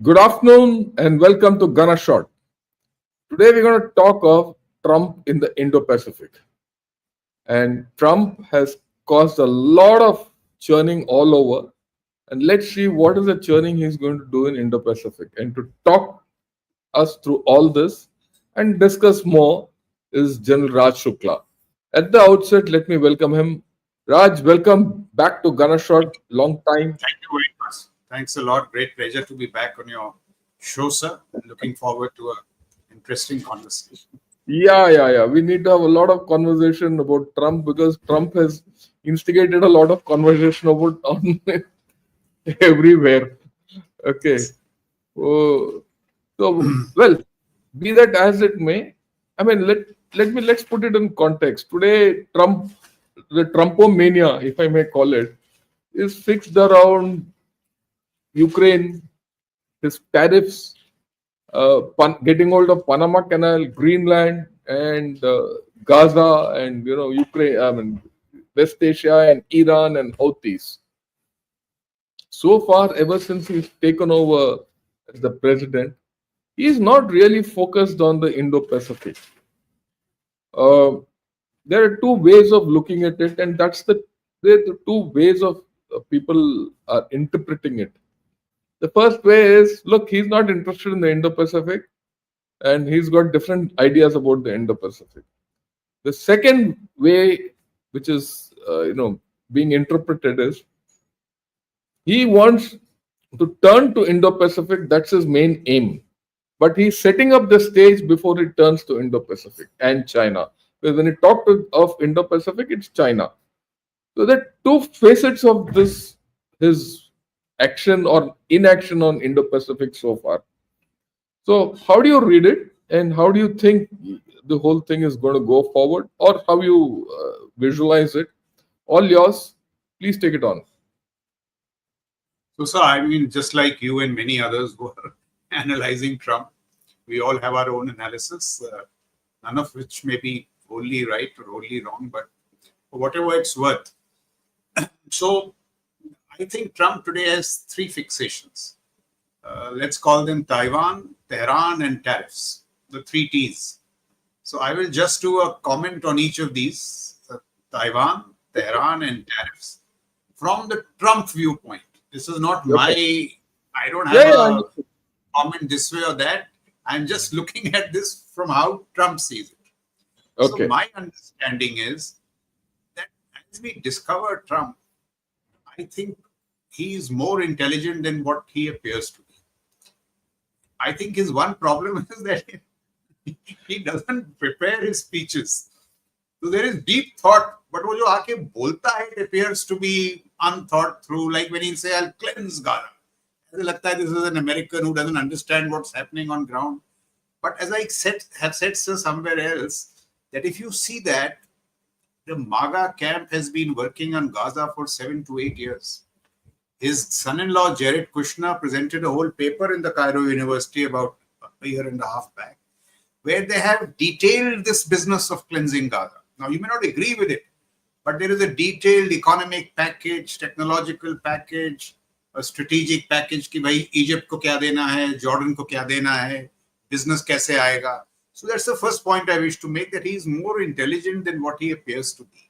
Good afternoon and welcome to Gunner Shot. Today we're going to talk of Trump in the Indo Pacific. And Trump has caused a lot of churning all over. And let's see what is the churning he's going to do in Indo Pacific. And to talk us through all this and discuss more is General Raj Shukla. At the outset, let me welcome him. Raj, welcome back to Gunner Shot. Long time. Thank you very much. Thanks a lot. Great pleasure to be back on your show, sir. Looking forward to an interesting conversation. Yeah. We need to have a lot of conversation about Trump because Trump has instigated a lot of conversation about on everywhere. Okay. Oh, well, be that as it may, I mean, let's put it in context. Today, the Trumpomania, if I may call it, is fixed around Ukraine, his tariffs, getting hold of Panama Canal, Greenland, and Gaza, and Ukraine. I mean, West Asia and Iran and Houthis. So far, ever since he's taken over as the president, he's not really focused on the Indo-Pacific. There are two ways of looking at it, and the two ways of people are interpreting it. The first way is, look, he's not interested in the Indo-Pacific, and he's got different ideas about the Indo-Pacific. The second way, which is being interpreted, is he wants to turn to Indo-Pacific. That's his main aim, but he's setting up the stage before he turns to Indo-Pacific and China. Because when he talked of Indo-Pacific, it's China. So there are two facets of this his action or inaction on Indo-Pacific so far. So how do you read it, and how do you think the whole thing is going to go forward, or how you visualize it? All yours. Please take it on. So, sir, I mean, just like you and many others who are analyzing Trump, we all have our own analysis, none of which may be wholly right or wholly wrong, but for whatever it's worth. So, I think Trump today has three fixations. Let's call them Taiwan, Tehran, and Tariffs, the three T's. So I will just do a comment on each of these, Taiwan, Tehran, and Tariffs, from the Trump viewpoint. This is not I don't have a comment this way or that. I'm just looking at this from how Trump sees it. Okay. So my understanding is that as we discover Trump, I think he is more intelligent than what he appears to be. I think his one problem is that he doesn't prepare his speeches. So there is deep thought, but wo jo aake bolta hai, it appears to be unthought through. Like when he say, "I'll cleanse Gaza," ऐसे लगता है this is an American who doesn't understand what's happening on ground. But as I have said somewhere else, that if you see that the MAGA camp has been working on Gaza for 7 to 8 years. His son-in-law, Jared Kushner, presented a whole paper in the Cairo University about a year and a half back, where they have detailed this business of cleansing Gaza. Now, you may not agree with it, but there is a detailed economic package, technological package, a strategic package कि भाई Egypt को क्या देना है, Jordan को क्या देना है, business कैसे आएगा. So that's the first point I wish to make, that he is more intelligent than what he appears to be.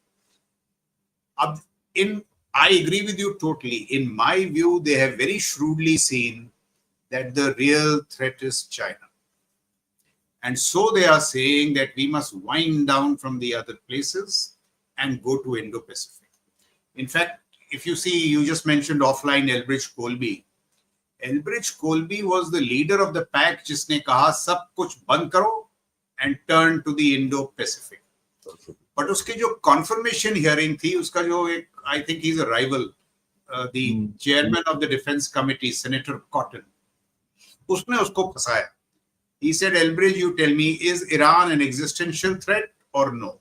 I agree with you totally. In my view, they have very shrewdly seen that the real threat is China. And so they are saying that we must wind down from the other places and go to Indo-Pacific. In fact, if you see, you just mentioned offline Elbridge Colby. Elbridge Colby was the leader of the pack जिसने कहा सब कुछ बंद करो and turn to the Indo-Pacific. But उसके जो confirmation hearing थी, उसका जो एक, I think he's a rival, the chairman of the Defense Committee, Senator Cotton, उसने उसको फंसाया. He said, Elbridge, you tell me, is Iran an existential threat or no?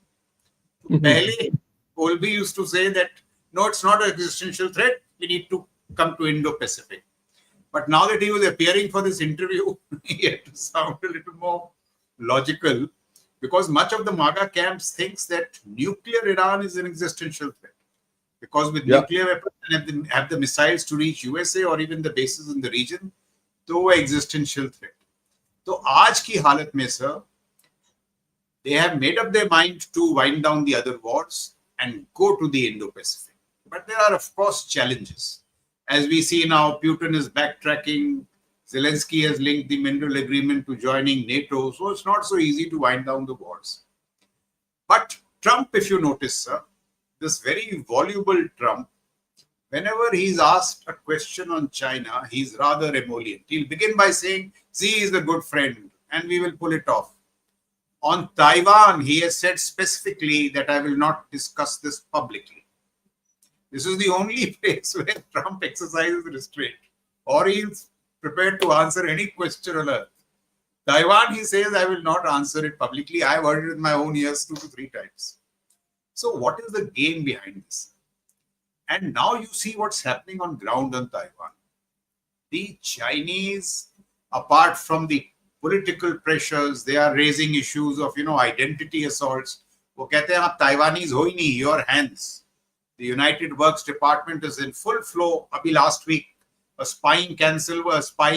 पहले Colby used to say that, no, it's not an existential threat. We need to come to Indo-Pacific. But now that he was appearing for this interview, he had to sound a little more logical, because much of the MAGA camps thinks that nuclear Iran is an existential threat. Because with nuclear weapons and have the missiles to reach USA or even the bases in the region, तो वो existential threat. तो आज की हालत में sir, they have made up their mind to wind down the other wars and go to the Indo Pacific. But there are, of course, challenges. As we see now, Putin is backtracking. Zelensky has linked the mineral agreement to joining NATO. So it's not so easy to wind down the wars. But Trump, if you notice, sir, this very voluble Trump, whenever he's asked a question on China, he's rather emollient. He'll begin by saying, Xi is a good friend, and we will pull it off. On Taiwan, he has said specifically that I will not discuss this publicly. This is the only place where Trump exercises restraint, or he's prepared to answer any question on earth. Taiwan, he says, I will not answer it publicly. I've heard it with my own ears 2 to 3 times. So what is the game behind this? And now you see what's happening on ground on Taiwan. The Chinese, apart from the political pressures, they are raising issues of, identity assaults. वो कहते हैं आप Taiwanese हो ही नहीं, your hands. The United Works Department is in full flow. Abhi last week, a spying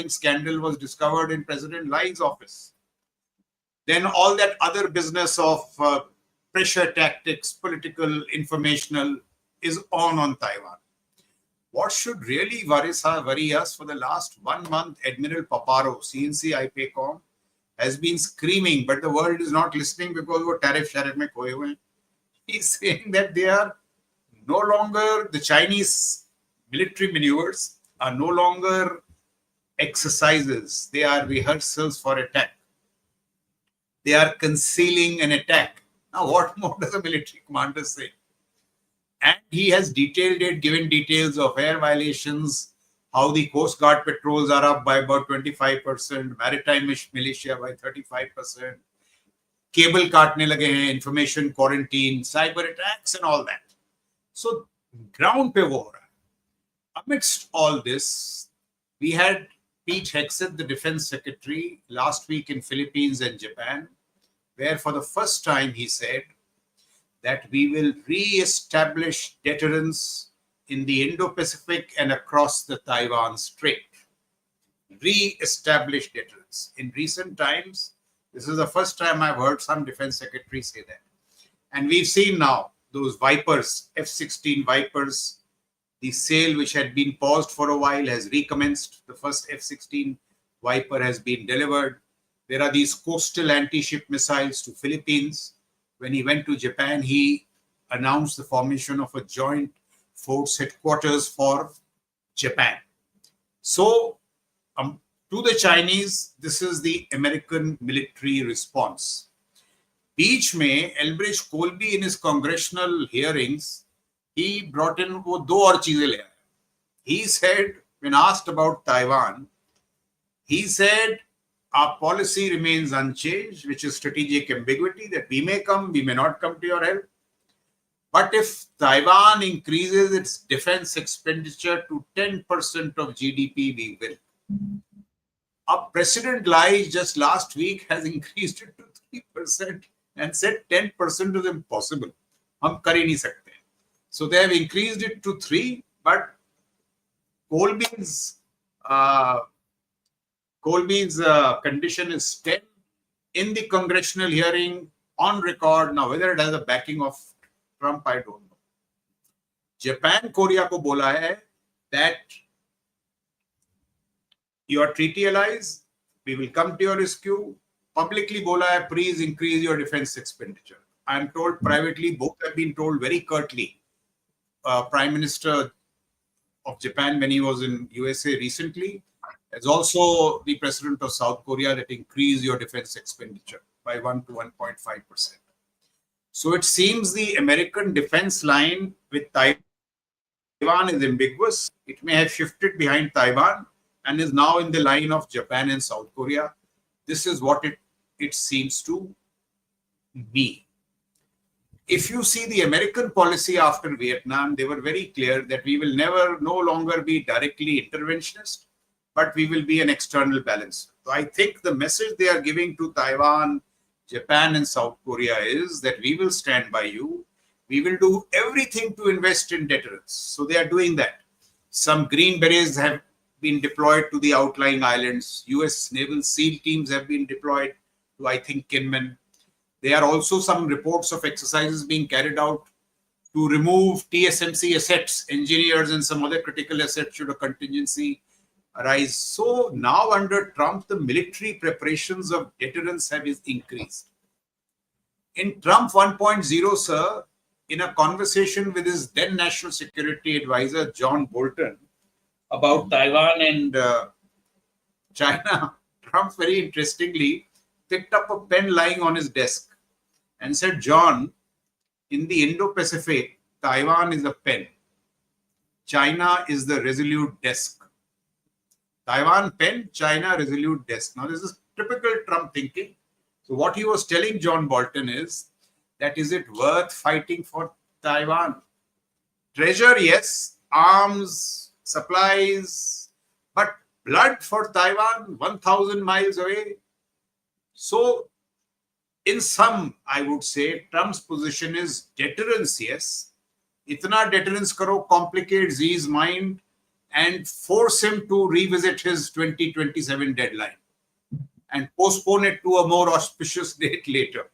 scandal was discovered in President Lai's office. Then all that other business of pressure tactics, political, informational, is on Taiwan. What should really worry us for the last 1 month, Admiral Paparo, CNC IPACOM, has been screaming, but the world is not listening because वो tariff में खोए हुए हैं. He's saying that they are no longer, the Chinese military maneuvers are no longer exercises. They are rehearsals for attack. They are concealing an attack. Now, what more does a military commander say? And he has detailed it, given details of air violations, how the Coast Guard patrols are up by about 25%, maritime militia by 35%, cable kaatne lage hain, information quarantine, cyber attacks and all that. So, ground pe wo ho raha hai. Amidst all this, we had Pete Hegseth, the defense secretary, last week in Philippines and Japan, where for the first time he said that we will re-establish deterrence in the Indo-Pacific and across the Taiwan Strait. Re-establish deterrence. In recent times, this is the first time I've heard some defense secretary say that. And we've seen now those Vipers, F-16 Vipers, the sale which had been paused for a while has recommenced. The first F-16 Viper has been delivered. There are these coastal anti-ship missiles to Philippines. When he went to Japan, he announced the formation of a joint force headquarters for Japan. So, to the Chinese, this is the American military response. Beach में Elbridge Colby in his congressional hearings, he brought in वो दो और चीजें ले आया. He said, when asked about Taiwan, he said, our policy remains unchanged, which is strategic ambiguity, that we may come, we may not come to your help. But if Taiwan increases its defense expenditure to 10% of GDP, we will. Our President Lai just last week has increased it to 3% and said 10% is impossible. हम कर ही नहीं सकते. So they have increased it to 3, but Colby's condition is 10 in the congressional hearing on record. Now, whether it has the backing of Trump, I don't know. Japan, Korea को बोला है that your treaty allies, we will come to your rescue. Publicly बोला है, please increase your defense expenditure. I am told privately, both have been told very curtly. Prime Minister of Japan, when he was in USA recently, as also the president of South Korea, that increase your defense expenditure by 1 to 1.5%. So it seems the American defense line with Taiwan is ambiguous. It may have shifted behind Taiwan and is now in the line of Japan and South Korea. This is what it seems to be. If you see the American policy after Vietnam, they were very clear that we will no longer be directly interventionist, but we will be an external balancer. So I think the message they are giving to Taiwan, Japan and South Korea is that we will stand by you. We will do everything to invest in deterrence. So they are doing that. Some green berets have been deployed to the outlying islands. US naval SEAL teams have been deployed to, I think, Kinmen. There are also some reports of exercises being carried out to remove TSMC assets, engineers, and some other critical assets should a contingency arise. So now under Trump, the military preparations of deterrence have increased. In Trump 1.0, sir, in a conversation with his then National Security Advisor, John Bolton, about Taiwan and China, Trump very interestingly picked up a pen lying on his desk and said, John, in the Indo Pacific, Taiwan is a pen. China is the resolute desk. Taiwan pen, China resolute desk. Now, this is typical Trump thinking. So, what he was telling John Bolton is that is it worth fighting for Taiwan? Treasure, yes. Arms, supplies, but blood for Taiwan, 1,000 miles away. So, in sum, I would say Trump's position is deterrence, yes. Itna deterrence karo, complicate Xi's mind and force him to revisit his 2027 deadline and postpone it to a more auspicious date later.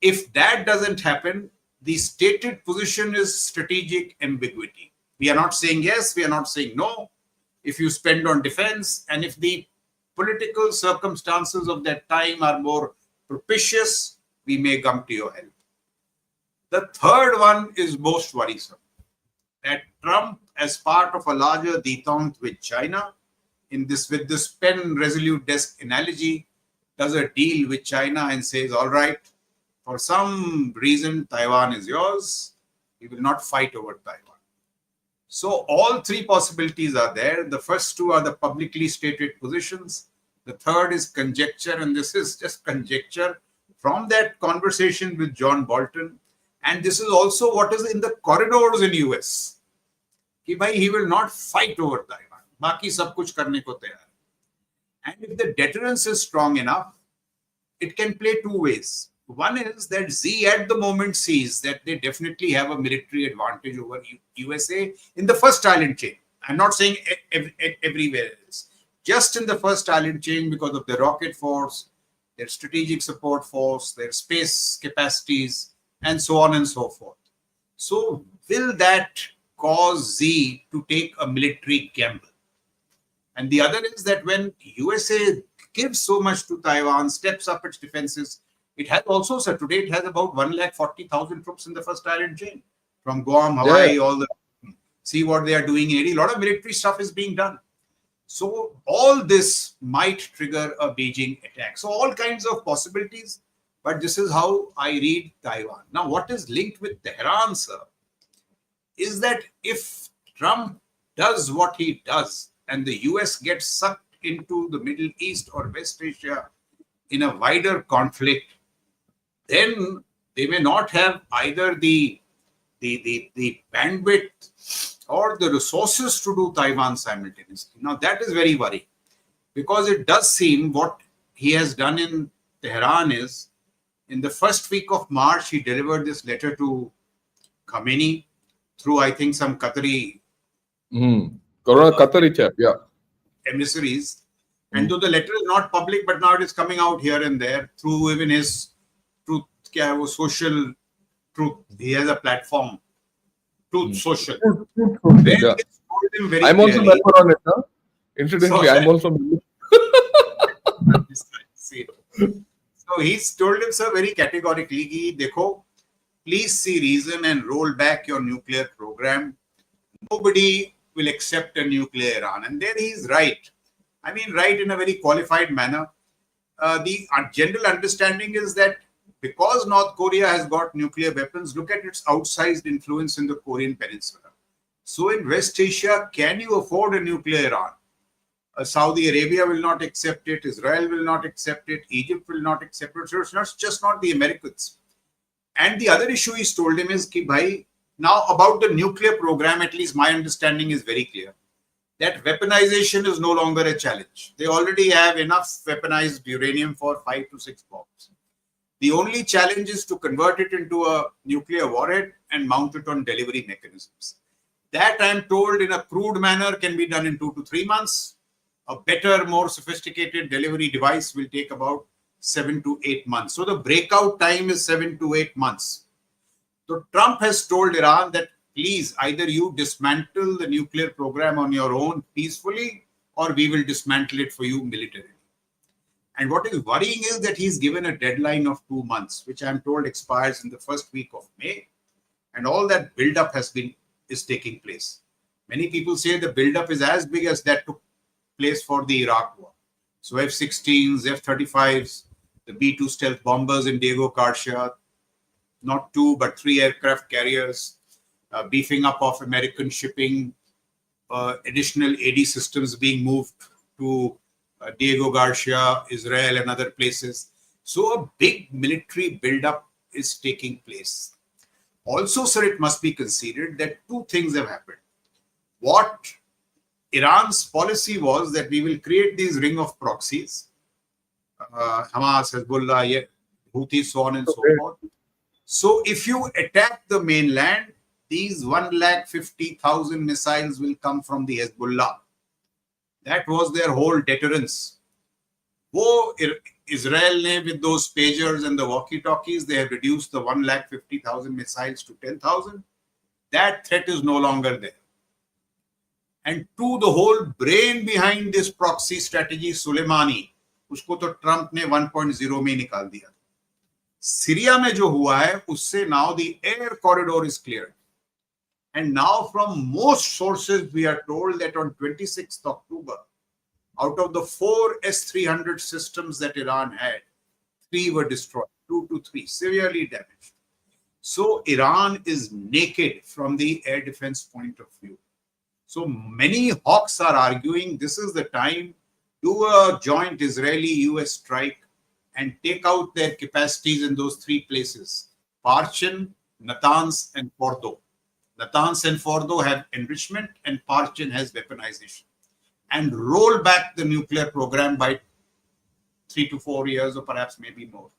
If that doesn't happen, the stated position is strategic ambiguity. We are not saying yes, we are not saying no. If you spend on defense and if the political circumstances of that time are more propitious, we may come to your help. The third one is most worrisome. That Trump, as part of a larger détente with China, with this pen resolute desk analogy, does a deal with China and says, all right, for some reason, Taiwan is yours. We will not fight over Taiwan. So all three possibilities are there. The first two are the publicly stated positions. The third is conjecture, and this is just conjecture from that conversation with John Bolton. And this is also what is in the corridors in US. Ki bhai, he will not fight over Taiwan. Baki sab kuch karne ko tayar. And if the deterrence is strong enough, it can play two ways. One is that Z at the moment sees that they definitely have a military advantage over USA in the first island chain. I'm not saying everywhere else. Just in the first island chain because of the rocket force, their strategic support force, their space capacities, and so on and so forth. So will that cause Z to take a military gamble? And the other is that when USA gives so much to Taiwan, steps up its defenses, it has also, sir, today it has about 140,000 troops in the first island chain. From Guam, Hawaii, all the, see what they are doing. A lot of military stuff is being done. So all this might trigger a Beijing attack. So all kinds of possibilities, but this is how I read Taiwan. Now, what is linked with Tehran, sir, is that if Trump does what he does and the US gets sucked into the Middle East or West Asia in a wider conflict, then they may not have either the bandwidth or the resources to do Taiwan simultaneously. Now, that is very worrying because it does seem what he has done in Tehran is in the first week of March, he delivered this letter to Khamenei through, I think, some Qatari Qatari chap, yeah, emissaries. And though the letter is not public, but now it is coming out here and there through even his social truth. He has a platform, Truth Social. Yeah. I'm also member on it, huh? Incidentally, I'm also member. So he's told him, sir, very categorically, ki, dekho, please see reason and roll back your nuclear program. Nobody will accept a nuclear Iran. And there he's right. I mean, right in a very qualified manner. The general understanding is that because North Korea has got nuclear weapons, look at its outsized influence in the Korean Peninsula. So in West Asia, can you afford a nuclear Iran? Saudi Arabia will not accept it. Israel will not accept it. Egypt will not accept it. So it's not just not the Americans. And the other issue he's told him is, ki bhai, now about the nuclear program, at least my understanding is very clear, that weaponization is no longer a challenge. They already have enough weaponized uranium for 5 to 6 bombs. The only challenge is to convert it into a nuclear warhead and mount it on delivery mechanisms. That I'm told in a crude manner can be done in 2 to 3 months. A better, more sophisticated delivery device will take about 7 to 8 months. So the breakout time is 7 to 8 months. So Trump has told Iran that please either you dismantle the nuclear program on your own peacefully or we will dismantle it for you militarily. And what is worrying is that he's given a deadline of 2 months, which I'm told expires in the first week of May. And all that buildup is taking place. Many people say the buildup is as big as that took place for the Iraq war. So F-16s, F-35s, the B-2 stealth bombers in Diego Garcia, not 2 but 3 aircraft carriers, beefing up of American shipping, additional AD systems being moved to Diego Garcia, Israel, and other places. So a big military buildup is taking place. Also, sir, it must be considered that 2 things have happened. What Iran's policy was that we will create these ring of proxies, Hamas, Hezbollah, Houthis, so on and so forth. So if you attack the mainland, these 150,000 missiles will come from the Hezbollah. That was their whole deterrence. Wo Israel ne with those pagers and the walkie-talkies, they have reduced the 150,000 missiles to 10,000. That threat is no longer there. And 2, the whole brain behind this proxy strategy, Soleimani, usko to Trump ne 1.0 mein nikal diya. Syria mein jo hua hai, usse now the air corridor is cleared. And now from most sources, we are told that on 26th October, out of the 4 S-300 systems that Iran had, 3 were destroyed, 2 to 3, severely damaged. So Iran is naked from the air defense point of view. So many hawks are arguing this is the time, do a joint Israeli-US strike and take out their capacities in those 3 places, Parchin, Natanz, and Fordo. Natanz and Fordo have enrichment and Parchin has weaponization. And roll back the nuclear program by 3 to 4 years or perhaps maybe more.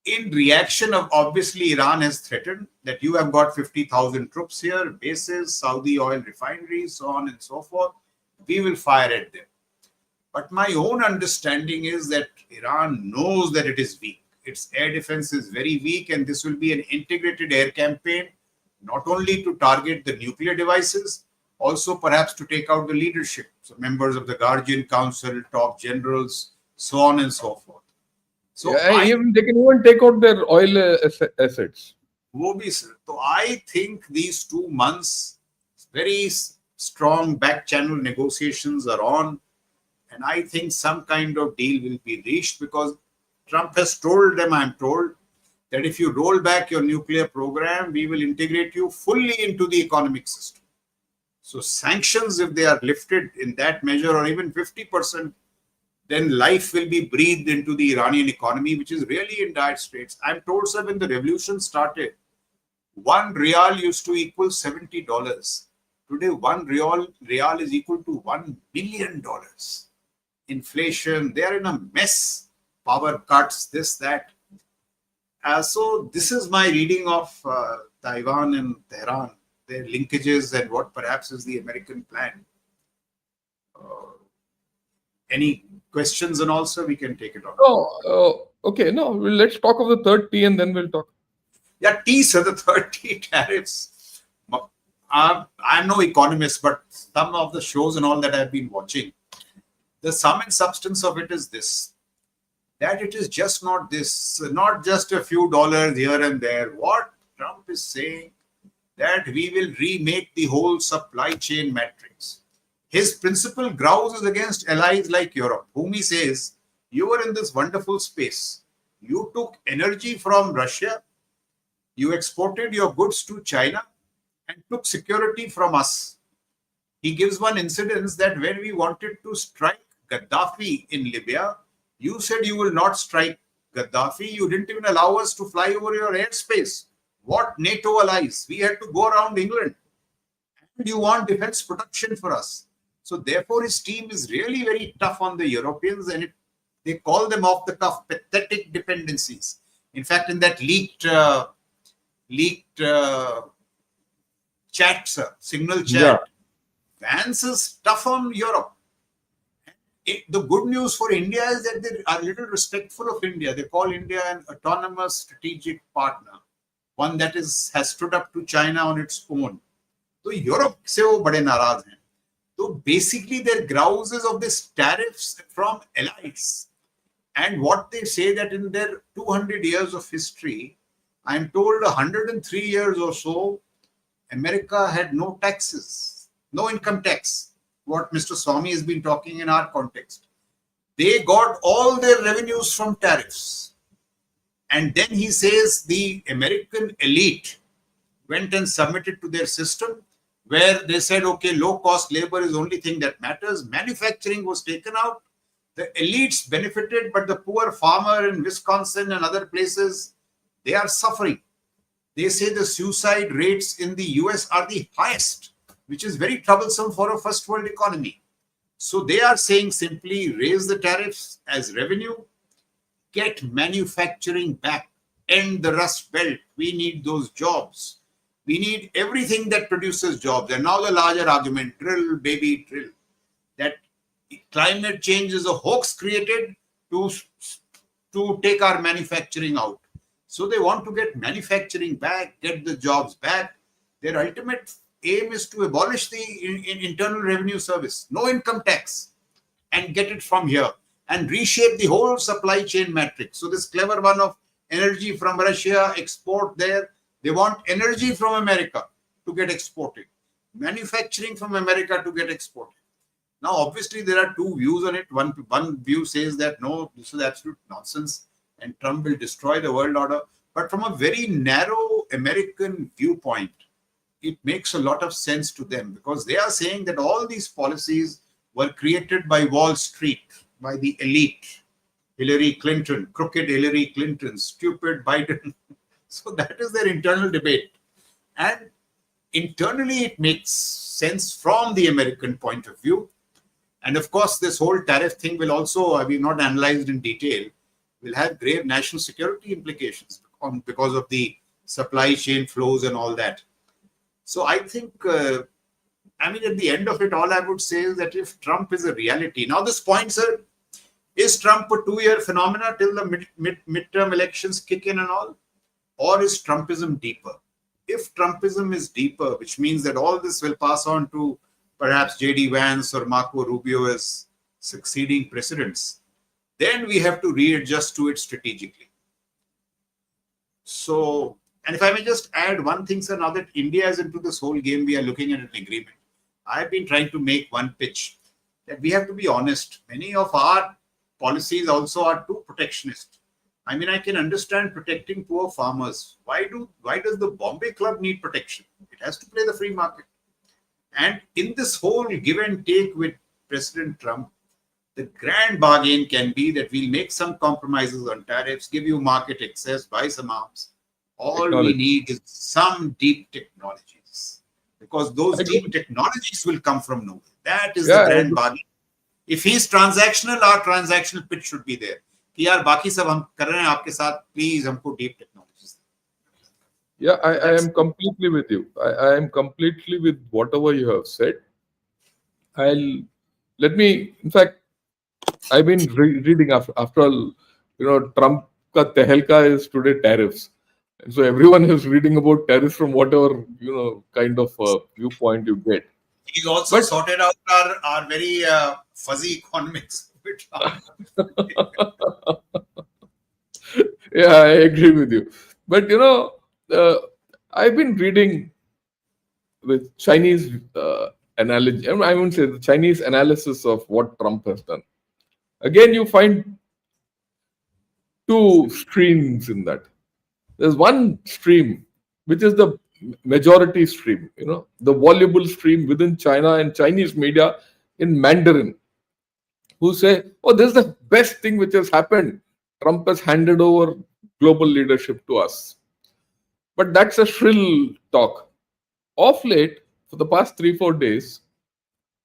In reaction of, obviously, Iran has threatened that you have got 50,000 troops here, bases, Saudi oil refineries, so on and so forth. We will fire at them. But my own understanding is that Iran knows that it is weak. Its air defense is very weak, and this will be an integrated air campaign, not only to target the nuclear devices, also perhaps to take out the leadership, so members of the Guardian Council, top generals, so on and so forth. So they can even take out their oil assets. So I think these 2 months, very strong back channel negotiations are on. And I think some kind of deal will be reached because Trump has told them, I'm told, that if you roll back your nuclear program, we will integrate you fully into the economic system. So sanctions, if they are lifted in that measure or even 50%, then life will be breathed into the Iranian economy, which is really in dire straits. I'm told, sir, when the revolution started, 1 rial used to equal $70. Today, 1 rial is equal to $1 billion. Inflation, they are in a mess. Power cuts, this, that. So this is my reading of Taiwan and Tehran, their linkages and what perhaps is the American plan. Any questions and also we can take it on. Oh, okay. No, let's talk of the third T and then we'll talk. Yeah, T, sir, the third T, tariffs. I'm no economist, but some of the shows and all that I've been watching, the sum and substance of it is this, that it is just not this, not just a few dollars here and there. What Trump is saying, that we will remake the whole supply chain matrix. His principal grouse is against allies like Europe, whom he says, you were in this wonderful space. You took energy from Russia, you exported your goods to China and took security from us. He gives one incidence that when we wanted to strike Gaddafi in Libya, you said you will not strike Gaddafi. You didn't even allow us to fly over your airspace. What NATO allies? We had to go around England. And you want defense protection for us. So therefore, his team is really very tough on the Europeans, and they call them off the cuff pathetic dependencies. In fact, in that leaked chat, sir, signal Yeah. chat. Vance is tough on Europe. The good news for India is that they are a little respectful of India. They call India an autonomous strategic partner, one that has stood up to China on its own. So Europe से वो बड़े नाराज हैं. So basically their grouse is of this tariffs from allies. And what they say that in their 200 years of history, I'm told 103 years or so, America had no taxes, no income tax. What Mr. Swami has been talking in our context. They got all their revenues from tariffs. And then he says the American elite went and submitted to their system where they said, okay, low cost labor is the only thing that matters. Manufacturing was taken out. The elites benefited, but the poor farmer in Wisconsin and other places, they are suffering. They say the suicide rates in the US are the highest, which is very troublesome for a first world economy. So they are saying simply raise the tariffs as revenue, get manufacturing back, end the Rust Belt. We need those jobs. We need everything that produces jobs. And now the larger argument, drill, baby, drill. That climate change is a hoax created to take our manufacturing out. So they want to get manufacturing back, get the jobs back. Their ultimate aim is to abolish the internal revenue service, no income tax, and get it from here and reshape the whole supply chain matrix. So this clever one of energy from Russia, export there. They want energy from America to get exported, manufacturing from America to get exported. Now, obviously, there are two views on it. One view says that, no, this is absolute nonsense and Trump will destroy the world order. But from a very narrow American viewpoint, it makes a lot of sense to them because they are saying that all these policies were created by Wall Street, by the elite, Hillary Clinton, crooked Hillary Clinton, stupid Biden. So that is their internal debate. And internally, it makes sense from the American point of view. And of course, this whole tariff thing will also, we've not analyzed in detail, will have grave national security implications because of the supply chain flows and all that. So I think, at the end of it, all I would say is that if Trump is a reality, now this point, sir, is Trump a 2-year phenomena till the midterm elections kick in and all? Or is Trumpism deeper? If Trumpism is deeper, which means that all this will pass on to perhaps J.D. Vance or Marco Rubio as succeeding presidents, then we have to readjust to it strategically. So, and if I may just add one thing, sir, now that India is into this whole game, we are looking at an agreement. I've been trying to make one pitch that we have to be honest. Many of our policies also are too protectionist. I mean, I can understand protecting poor farmers. Why does the Bombay Club need protection? It has to play the free market. And in this whole give and take with President Trump, the grand bargain can be that we'll make some compromises on tariffs, give you market access, buy some arms. All we need is some deep technologies, because those deep technologies will come from nowhere. That is the grand bargain. If he's transactional, our transactional pitch should be there. कि यार बाकी सब हम कर रहे हैं आपके साथ, please हमको deep technologies. Yeah, I am completely with you. I am completely with whatever you have said. In fact, I've been reading after all, Trump ka tehelka is today tariffs. And so everyone is reading about tariffs from whatever, kind of viewpoint you get. He's also sorted out our very fuzzy economics. Yeah, I agree with you. But, I've been reading with Chinese analogy. I wouldn't say the Chinese analysis of what Trump has done. Again, you find two streams in that. There's one stream, which is the majority stream, the voluble stream within China and Chinese media in Mandarin, who say, oh, this is the best thing which has happened. Trump has handed over global leadership to us. But that's a shrill talk. Of late, for the past 3-4 days,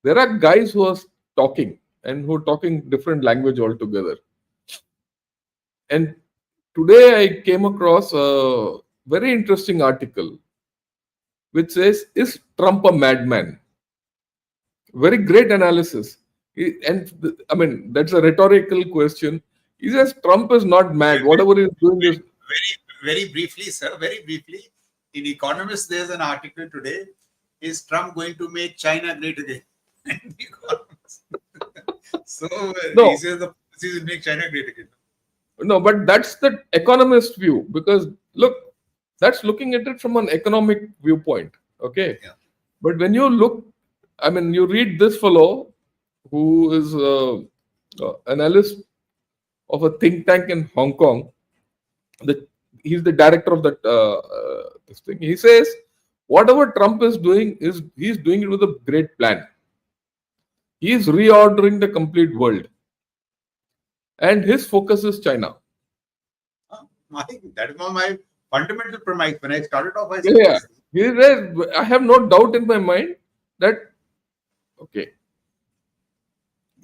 there are guys who are talking and who are talking different language altogether. And today I came across a very interesting article which says, "Is Trump a madman?" Very great analysis. I mean, that's a rhetorical question. He says Trump is not mad. Whatever he's doing is very briefly, sir, very briefly. In Economist, there's an article today. Is Trump going to make China great again? In The Economist. So he no, says the policy will make China great again. no, but that's the economist view because look, that's looking at it from an economic viewpoint. Okay, Yeah. but when you look, I mean, you read this fellow who is analyst of a think tank in Hong Kong. He's the director of that this thing. He says whatever Trump is doing is he's doing it with a great plan. He is reordering the complete world, and his focus is China. That is my fundamental premise. When I started off, I said, Yeah, I have no doubt in my mind that okay,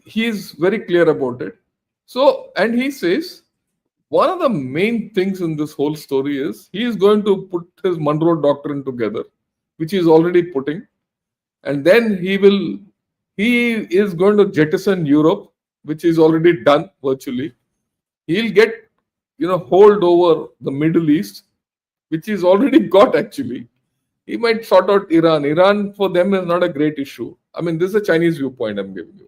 he is very clear about it. So, and he says one of the main things in this whole story is he is going to put his Monroe Doctrine together, which he is already putting, and then he is going to jettison Europe, which is already done virtually. He'll get hold over the Middle East, which he's already got actually. He might sort out Iran. Iran for them is not a great issue. I mean, this is a Chinese viewpoint I'm giving you.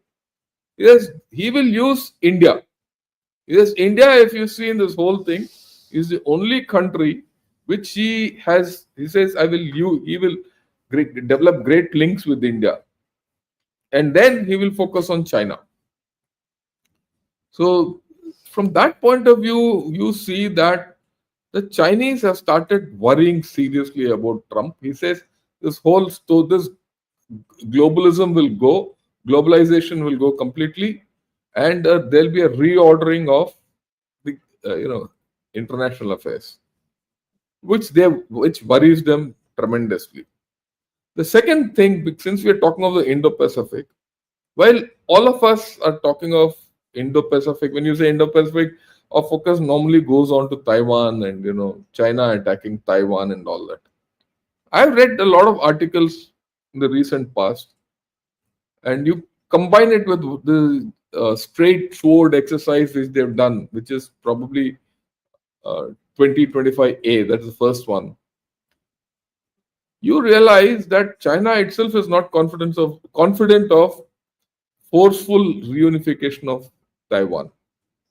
Yes, he will use India. Yes, India, if you see in this whole thing, is the only country which he says, he will develop great links with India. And then he will focus on China. So, from that point of view, you see that the Chinese have started worrying seriously about Trump. He says this globalization will go completely, and there'll be a reordering of the international affairs, which worries them tremendously. The second thing, since we are talking of the Indo-Pacific, while all of us are talking of Indo-Pacific, when you say Indo-Pacific, our focus normally goes on to Taiwan and China attacking Taiwan and all that. I've read a lot of articles in the recent past, and you combine it with the straight sword exercise which they've done, which is probably 2025A, that's the first one. You realize that China itself is not confident of forceful reunification of Taiwan.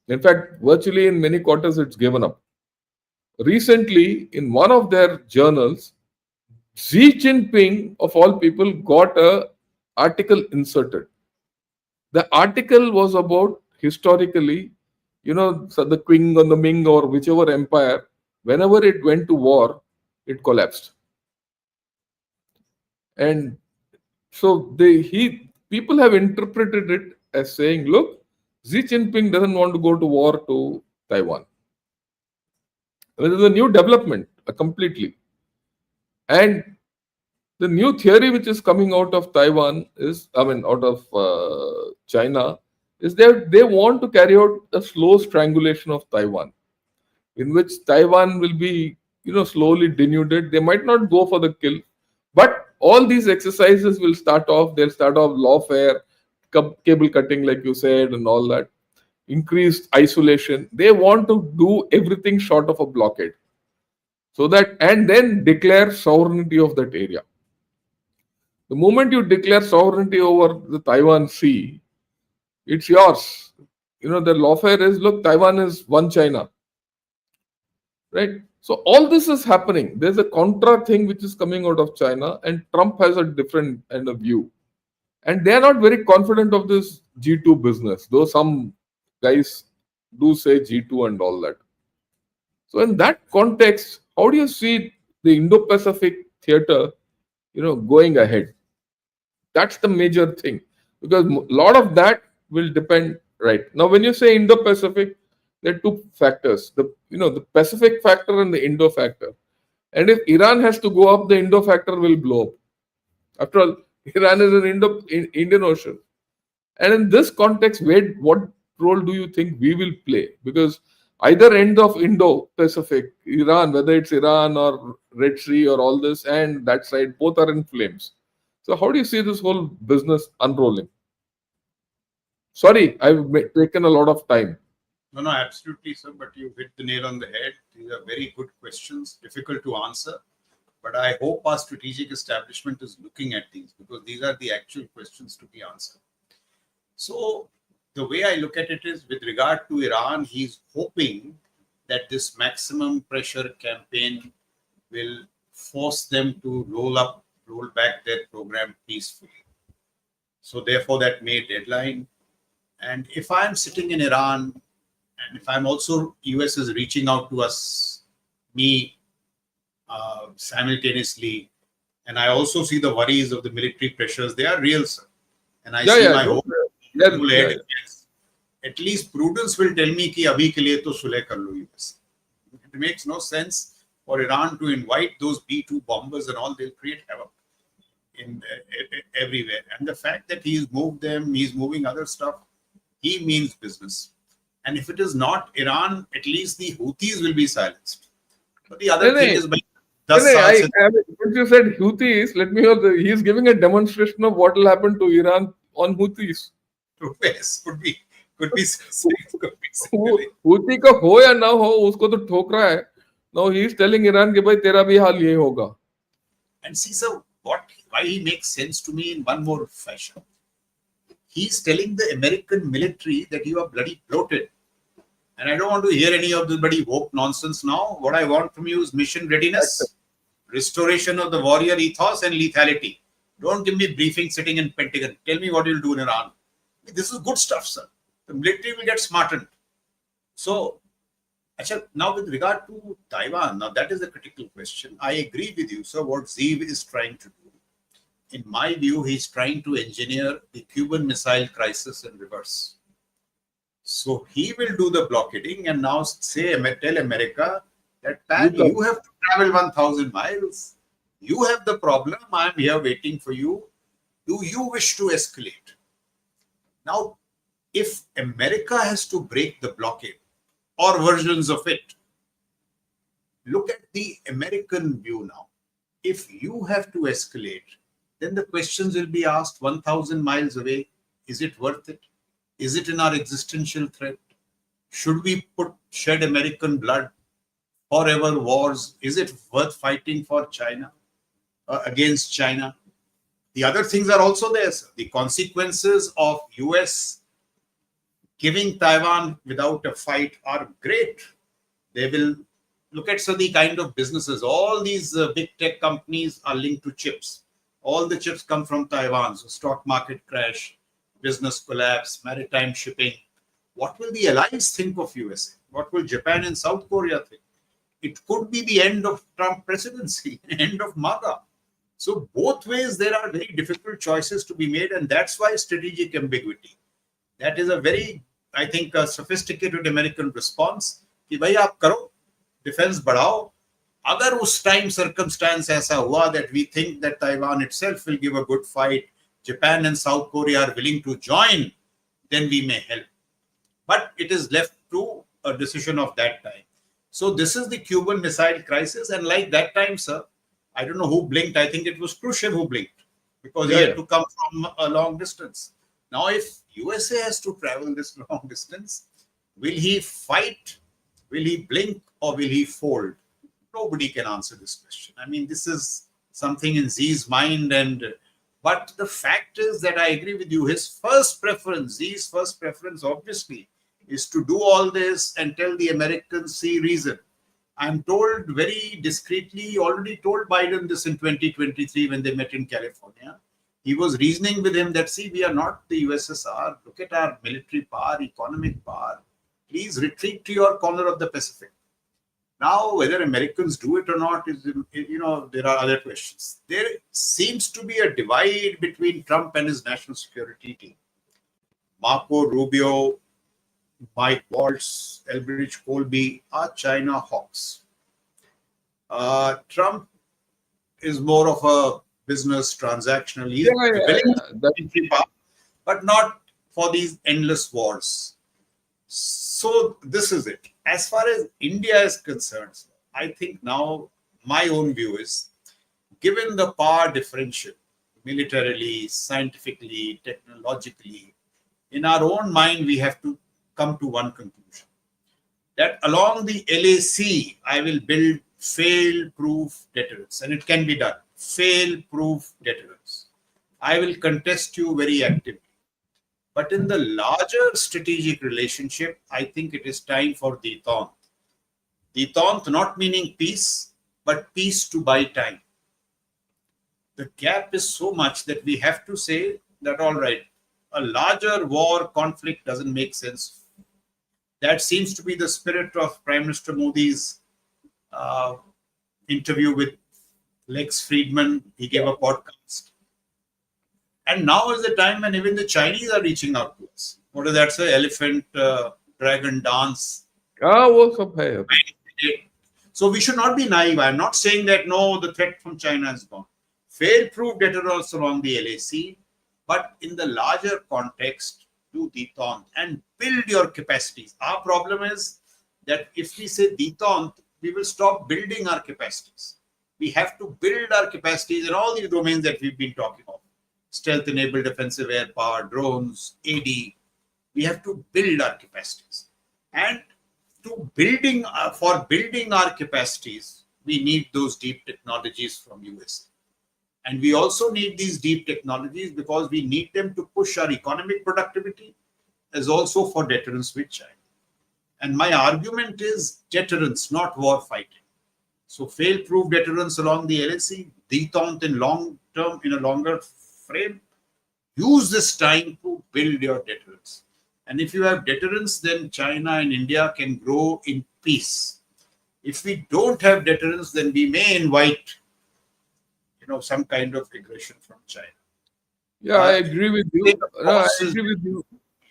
In fact, virtually in many quarters, it's given up. Recently, in one of their journals, Xi Jinping, of all people, got an article inserted. The article was about historically, so the Qing or the Ming or whichever empire, whenever it went to war, it collapsed. And so people have interpreted it as saying, look, Xi Jinping doesn't want to go to war to Taiwan. This is a new development completely. And the new theory which is coming out of Taiwan out of China, is that they want to carry out a slow strangulation of Taiwan, in which Taiwan will be, slowly denuded. They might not go for the kill, but all these exercises will start off. They'll start off lawfare, cable cutting, like you said, and all that. Increased isolation. They want to do everything short of a blockade, so that and then declare sovereignty of that area. The moment you declare sovereignty over the Taiwan Sea, it's yours. The lawfare is, look, Taiwan is one China. Right? So all this is happening. There's a contra thing which is coming out of China, and Trump has a different kind of view. And they are not very confident of this G2 business, though some guys do say G2 and all that. So in that context, how do you see the Indo-Pacific theater, going ahead? That's the major thing, because a lot of that will depend. Right now, when you say Indo-Pacific, there are two factors: the Pacific factor and the Indo factor. And if Iran has to go up, the Indo factor will blow up. After all, Iran is in Indian Ocean. And in this context, what role do you think we will play? Because either end of Indo Pacific, Iran, whether it's Iran or Red Sea or all this, and that side, both are in flames. So, how do you see this whole business unrolling? Sorry, I've taken a lot of time. No, no, absolutely, sir. But you hit the nail on the head. These are very good questions, difficult to answer. But I hope our strategic establishment is looking at these, because these are the actual questions to be answered. So the way I look at it is, with regard to Iran, he's hoping that this maximum pressure campaign will force them to roll back their program peacefully. So therefore, that May deadline. And if I'm sitting in Iran, and if I'm also, US is reaching out to us, me simultaneously, and I also see the worries of the military pressures, they are real, sir. And I see my hope. At least prudence will tell me कि अभी के लिए तो सुलह कर लो US. It makes no sense for Iran to invite those B-2 bombers and all. They'll create havoc in everywhere. And the fact that he's moved them, he's moving other stuff, he means business. And if it is not Iran, at least the Houthis will be silenced. But the other thing is, when you said Houthis, let me hear. He's giving a demonstration of what will happen to Iran on Houthis. Yes, could be. Houthi का हो या ना हो, उसको तो ठोक रहा है. Now he is telling Iran कि भाई तेरा भी हाल ये होगा. And see, sir, why he makes sense to me in one more fashion. He's telling the American military that you are bloody bloated. And I don't want to hear any of the bloody woke nonsense now. What I want from you is mission readiness, restoration of the warrior ethos, and lethality. Don't give me briefing sitting in Pentagon. Tell me what you'll do in Iran. This is good stuff, sir. The military will get smartened. So, now with regard to Taiwan, now that is a critical question. I agree with you, sir, what Zeev is trying to do. In my view, he's trying to engineer the Cuban Missile Crisis in reverse. So he will do the blockading and now tell America that, Pat, you have to travel 1,000 miles. You have the problem. I am here waiting for you. Do you wish to escalate? Now, if America has to break the blockade or versions of it, look at the American view now. If you have to escalate, then the questions will be asked 1,000 miles away. Is it worth it? Is it in our existential threat? Should we shed American blood? Forever wars? Is it worth fighting for China, against China? The other things are also there, sir. The consequences of US giving Taiwan without a fight are great. They will look at, the kind of businesses. All these big tech companies are linked to chips. All the chips come from Taiwan. So stock market crash, business collapse, maritime shipping. What will the allies think of USA? What will Japan and South Korea think? It could be the end of Trump presidency, end of MAGA. So both ways, there are very difficult choices to be made, and that's why strategic ambiguity. That is a very, I think, a sophisticated American response. कि भाई आप करो, defense बढ़ाओ. अगर उस time circumstance ऐसा हुआ that we think that Taiwan itself will give a good fight, Japan and South Korea are willing to join, then we may help. But it is left to a decision of that time. So this is the Cuban Missile Crisis, and like that time, sir, I don't know who blinked. I think it was Khrushchev who blinked, because he had to come from a long distance. Now, if USA has to travel this long distance, will he fight? Will he blink, or will he fold? Nobody can answer this question. I mean, this is something in X's mind, but the fact is that I agree with you. His first preference, X's first preference, obviously, is to do all this and tell the Americans, see reason. I'm told very discreetly, already told Biden this in 2023 when they met in California. He was reasoning with him that, see, we are not the USSR. Look at our military power, economic power. Please retreat to your corner of the Pacific. Now, whether Americans do it or not, there are other questions. There seems to be a divide between Trump and his national security team. Marco Rubio, Mike Waltz, Elbridge Colby are China hawks. Trump is more of a business transactional. He's willing, but not for these endless wars. So this is it. As far as India is concerned, I think now my own view is, given the power differential, militarily, scientifically, technologically, in our own mind, we have to come to one conclusion, that along the LAC, I will build fail-proof deterrence, and it can be done. Fail-proof deterrence. I will contest you very actively. But in the larger strategic relationship, I think it is time for detente. Detente not meaning peace, but peace to buy time. The gap is so much that we have to say that, all right, a larger war conflict doesn't make sense. That seems to be the spirit of Prime Minister Modi's interview with Lex Friedman. He gave a podcast. And now is the time when even the Chinese are reaching out to us. What is that, sir? Elephant, dragon dance. वो सब है अभी. So we should not be naive. I'm not saying that, no, the threat from China is gone. Fail-proof deterrence along the LAC, but in the larger context, do detente and build your capacities. Our problem is that if we say detente, we will stop building our capacities. We have to build our capacities in all these domains that we've been talking of. Stealth-enabled defensive air power, drones, AD. We have to build our capacities. And for building our capacities, we need those deep technologies from US. And we also need these deep technologies because we need them to push our economic productivity, as also for deterrence with China. And my argument is deterrence, not war fighting. So fail-proof deterrence along the LAC, detente in long term, in a longer frame. Use this time to build your deterrence. And if you have deterrence, then China and India can grow in peace. If we don't have deterrence, then we may invite, some kind of aggression from China. Yeah, I agree with you. I agree with you.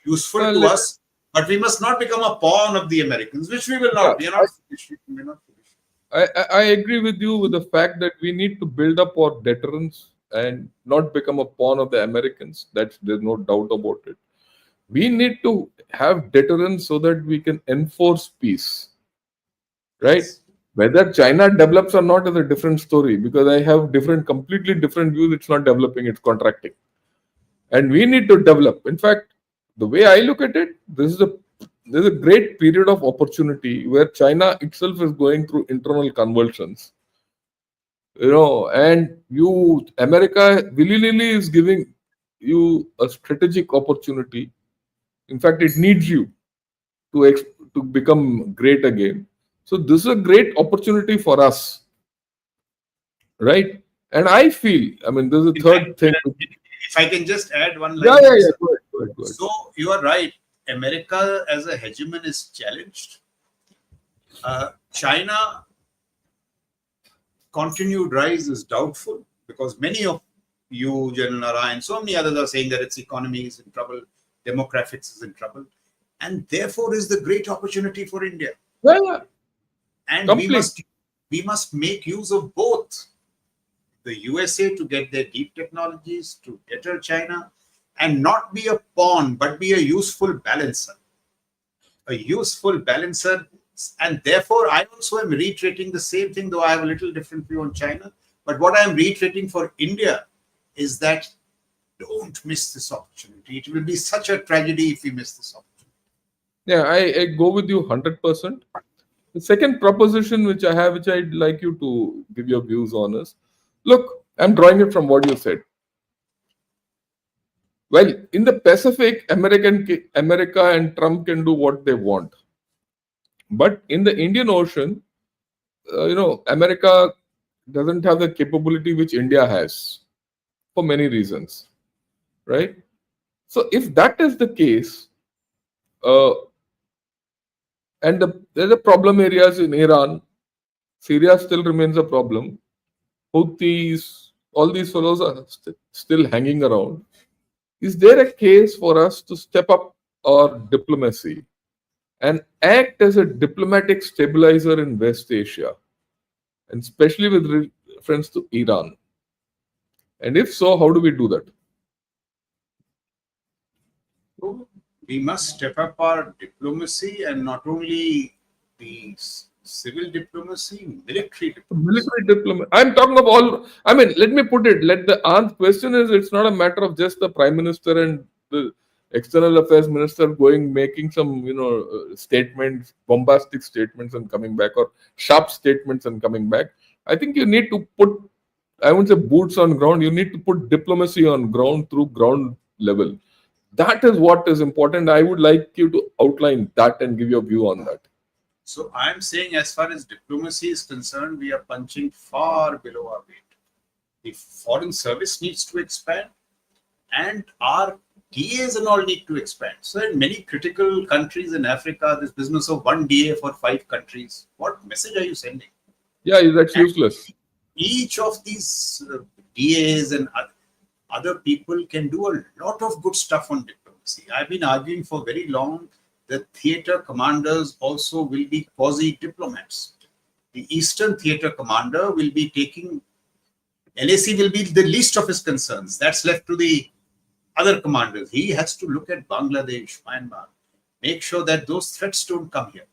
Useful to us, but we must not become a pawn of the Americans, which we will not. We are not foolish. I agree with you with the fact that we need to build up our deterrence and not become a pawn of the Americans. There's no doubt about it. We need to have deterrence so that we can enforce peace. Right? Yes. Whether China develops or not is a different story, because I have completely different views. It's not developing, it's contracting. And we need to develop. In fact, the way I look at it, there's a great period of opportunity where China itself is going through internal convulsions. And America willy-nilly is giving you a strategic opportunity. In fact, it needs you to become great again. So this is a great opportunity for us, right? And I feel, there's a third thing. If I can just add one line. Yeah. Go ahead. So you are right. America as a hegemon is challenged. China continued rise is doubtful, because many of you, General Nara, and so many others are saying that its economy is in trouble, demographics is in trouble, and therefore is the great opportunity for India. Yeah. And we must make use of both. The USA to get their deep technologies, to deter China, and not be a pawn, but be a useful balancer. A useful balancer. And therefore, I also am reiterating the same thing, though I have a little different view on China. But what I am reiterating for India is that don't miss this opportunity. It will be such a tragedy if we miss this opportunity. Yeah, I go with you 100%. The second proposition which I have, which I'd like you to give your views on, is, look, I'm drawing it from what you said. Well, in the Pacific, America and Trump can do what they want. But in the Indian Ocean, America doesn't have the capability which India has for many reasons, right? So if that is the case, and there's a problem areas in Iran, Syria still remains a problem. Houthis, all these fellows are still hanging around. Is there a case for us to step up our diplomacy and act as a diplomatic stabilizer in West Asia, and especially with reference to Iran? And if so, how do we do that? we must step up our diplomacy, and not only the civil diplomacy, military diplomacy. Military diplomacy. I'm talking of all. I mean, let me put it. Let the answer question is. It's not a matter of just the prime minister and the external affairs minister going making some statements, bombastic statements and coming back, or sharp statements and coming back. I think you need to put. I won't say boots on ground. You need to put diplomacy on ground through ground level. That is what is important. I would like you to outline that and give your view on that. So I'm saying, as far as diplomacy is concerned, we are punching far below our weight. The foreign service needs to expand, and our DAs and all need to expand. So in many critical countries in Africa, this business of one DA for 5 countries, what message are you sending? Yeah, that's And useless. each of these DAs and other people can do a lot of good stuff on diplomacy. I've been arguing for very long that theater commanders also will be quasi-diplomats. The Eastern Theater Commander will be taking, LAC will be the least of his concerns. That's left to the other commanders. He has to look at Bangladesh, Myanmar, make sure that those threats don't come here.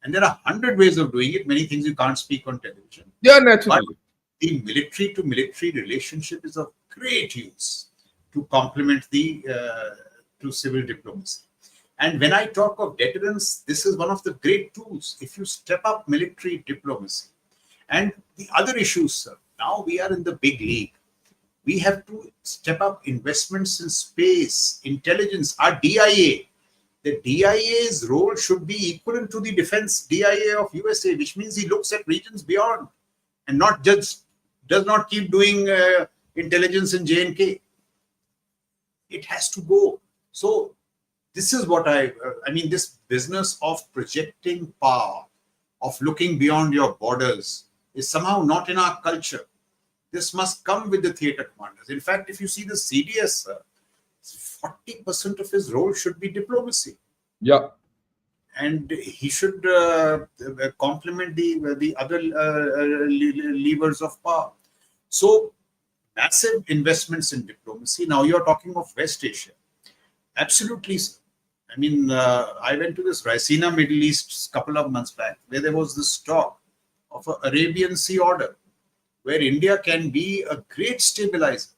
And there are 100 ways of doing it, many things you can't speak on television. Yeah, But naturally. the military to military relationship is of great use to complement the to civil diplomacy. And when I talk of deterrence, this is one of the great tools. If you step up military diplomacy and the other issues, sir, now we are in the big league. We have to step up investments in space, intelligence, our DIA. The DIA's role should be equivalent to the defense DIA of USA, which means he looks at regions beyond and not just does not keep doing intelligence in J&K. It has to go. So this is what I mean, this business of projecting power, of looking beyond your borders, is somehow not in our culture. This must come with the theater commanders. In fact, if you see the CDS, 40% of his role should be diplomacy. Yeah. And he should complement the other levers of power. So massive investments in diplomacy. Now you're talking of West Asia. Absolutely. I mean, I went to this Raisina, Middle East, a couple of months back, where there was this talk of an Arabian Sea order, where India can be a great stabilizer.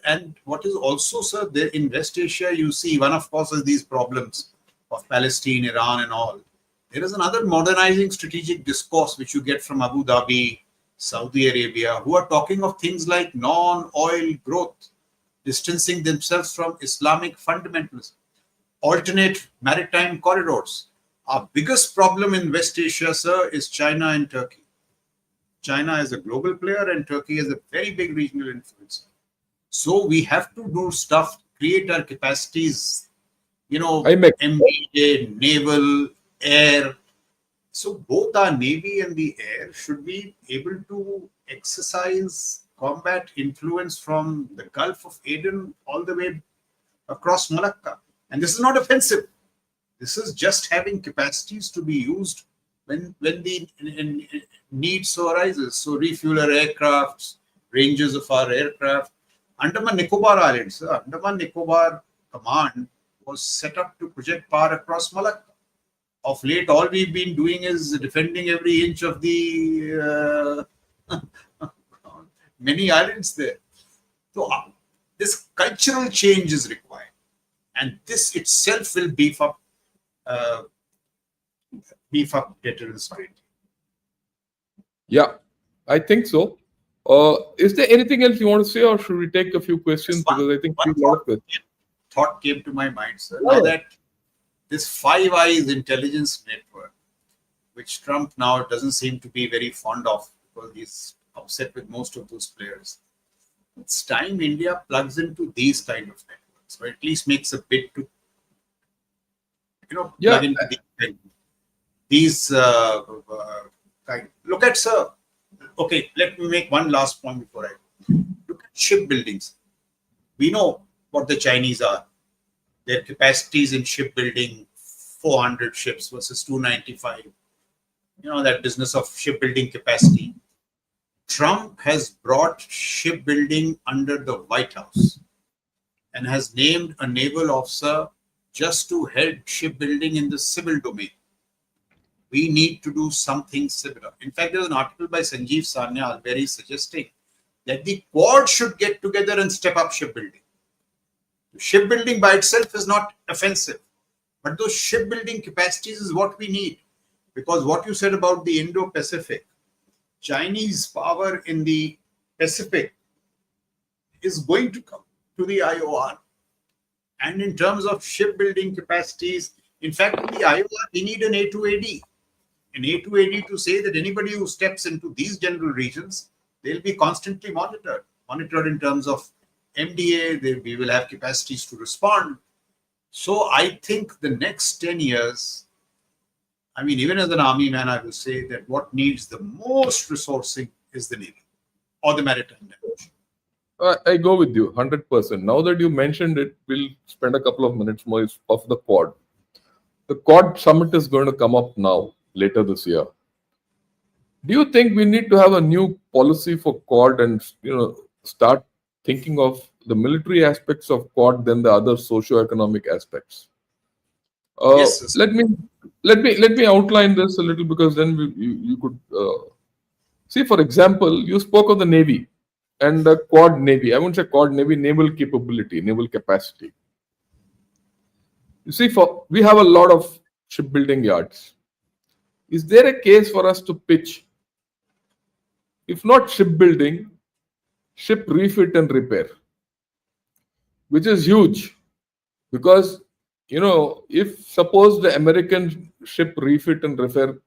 And what is also, sir, there in West Asia, you see, one of course is these problems of Palestine, Iran and all. There is another modernizing strategic discourse which you get from Abu Dhabi, Saudi Arabia, who are talking of things like non-oil growth, distancing themselves from Islamic fundamentalism, alternate maritime corridors. Our biggest problem in West Asia, sir, is China and Turkey. China is a global player and Turkey is a very big regional influence. So we have to do stuff, create our capacities, MBA, naval, air. So both our Navy and the air should be able to exercise combat influence from the Gulf of Aden all the way across Malacca. And this is not offensive. This is just having capacities to be used when the need so arises. So refueler aircrafts, ranges of our aircraft. Andaman Nicobar Islands, Andaman Nicobar Command was set up to project power across Malacca. Of late, all we've been doing is defending every inch of the many islands there. So this cultural change is required. And this itself will beef up deterrence trade. Yeah, I think so. Is there anything else you want to say, or should we take a few questions? Because I think one a lot of questions. Thought came to my mind, sir. Now that this Five Eyes intelligence network, which Trump now doesn't seem to be very fond of because he's upset with most of those players, it's time India plugs into these kind of networks, or at least makes a bid to, plug into these kind. Look at, sir. Okay, let me make one last point before I look at shipbuildings. We know what the Chinese are. Their capacities in shipbuilding, 400 ships versus 295. That business of shipbuilding capacity. Trump has brought shipbuilding under the White House. and has named a naval officer just to head shipbuilding in the civil domain. We need to do something similar. In fact, there's an article by Sanjeev Sanyal where he's suggesting that the Quad should get together and step up shipbuilding. Shipbuilding by itself is not offensive, but those shipbuilding capacities is what we need. Because what you said about the Indo Pacific, Chinese power in the Pacific is going to come to the IOR. And in terms of shipbuilding capacities, in fact, in the IOR, we need an A2AD. An A2AD to say that anybody who steps into these general regions, they'll be constantly monitored. Monitored in terms of MDA, we will have capacities to respond. So I think the next 10 years, I mean, even as an army man, I will say that what needs the most resourcing is the Navy or the maritime dimension. I go with you 100%. Now that you mentioned it, we'll spend a couple of minutes more of the Quad. The Quad summit is going to come up now, later this year. Do you think we need to have a new policy for Quad and start thinking of the military aspects of Quad than the other socio-economic aspects? Yes, let me outline this a little, because then you could see. For example, you spoke of the Navy and the Quad Navy. I wouldn't say Quad Navy, naval capability, naval capacity. You see, we have a lot of shipbuilding yards. Is there a case for us to pitch, if not shipbuilding, ship refit and repair, which is huge? Because if suppose the American ship refit and repair,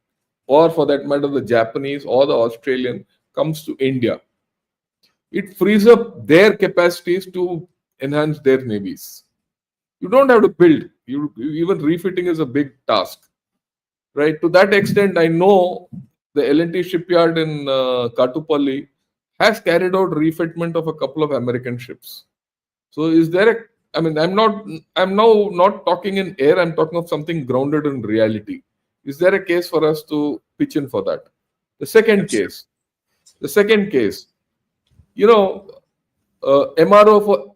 or for that matter the Japanese or the Australian, comes to India, it frees up their capacities to enhance their navies. You don't have to build. Even refitting is a big task, right? To that extent, I know the L&T shipyard in Katupalli has carried out refitment of a couple of American ships. So is there a, I mean, I'm now not talking in air, I'm talking of something grounded in reality. Is there a case for us to pitch in for that? The second case, MRO for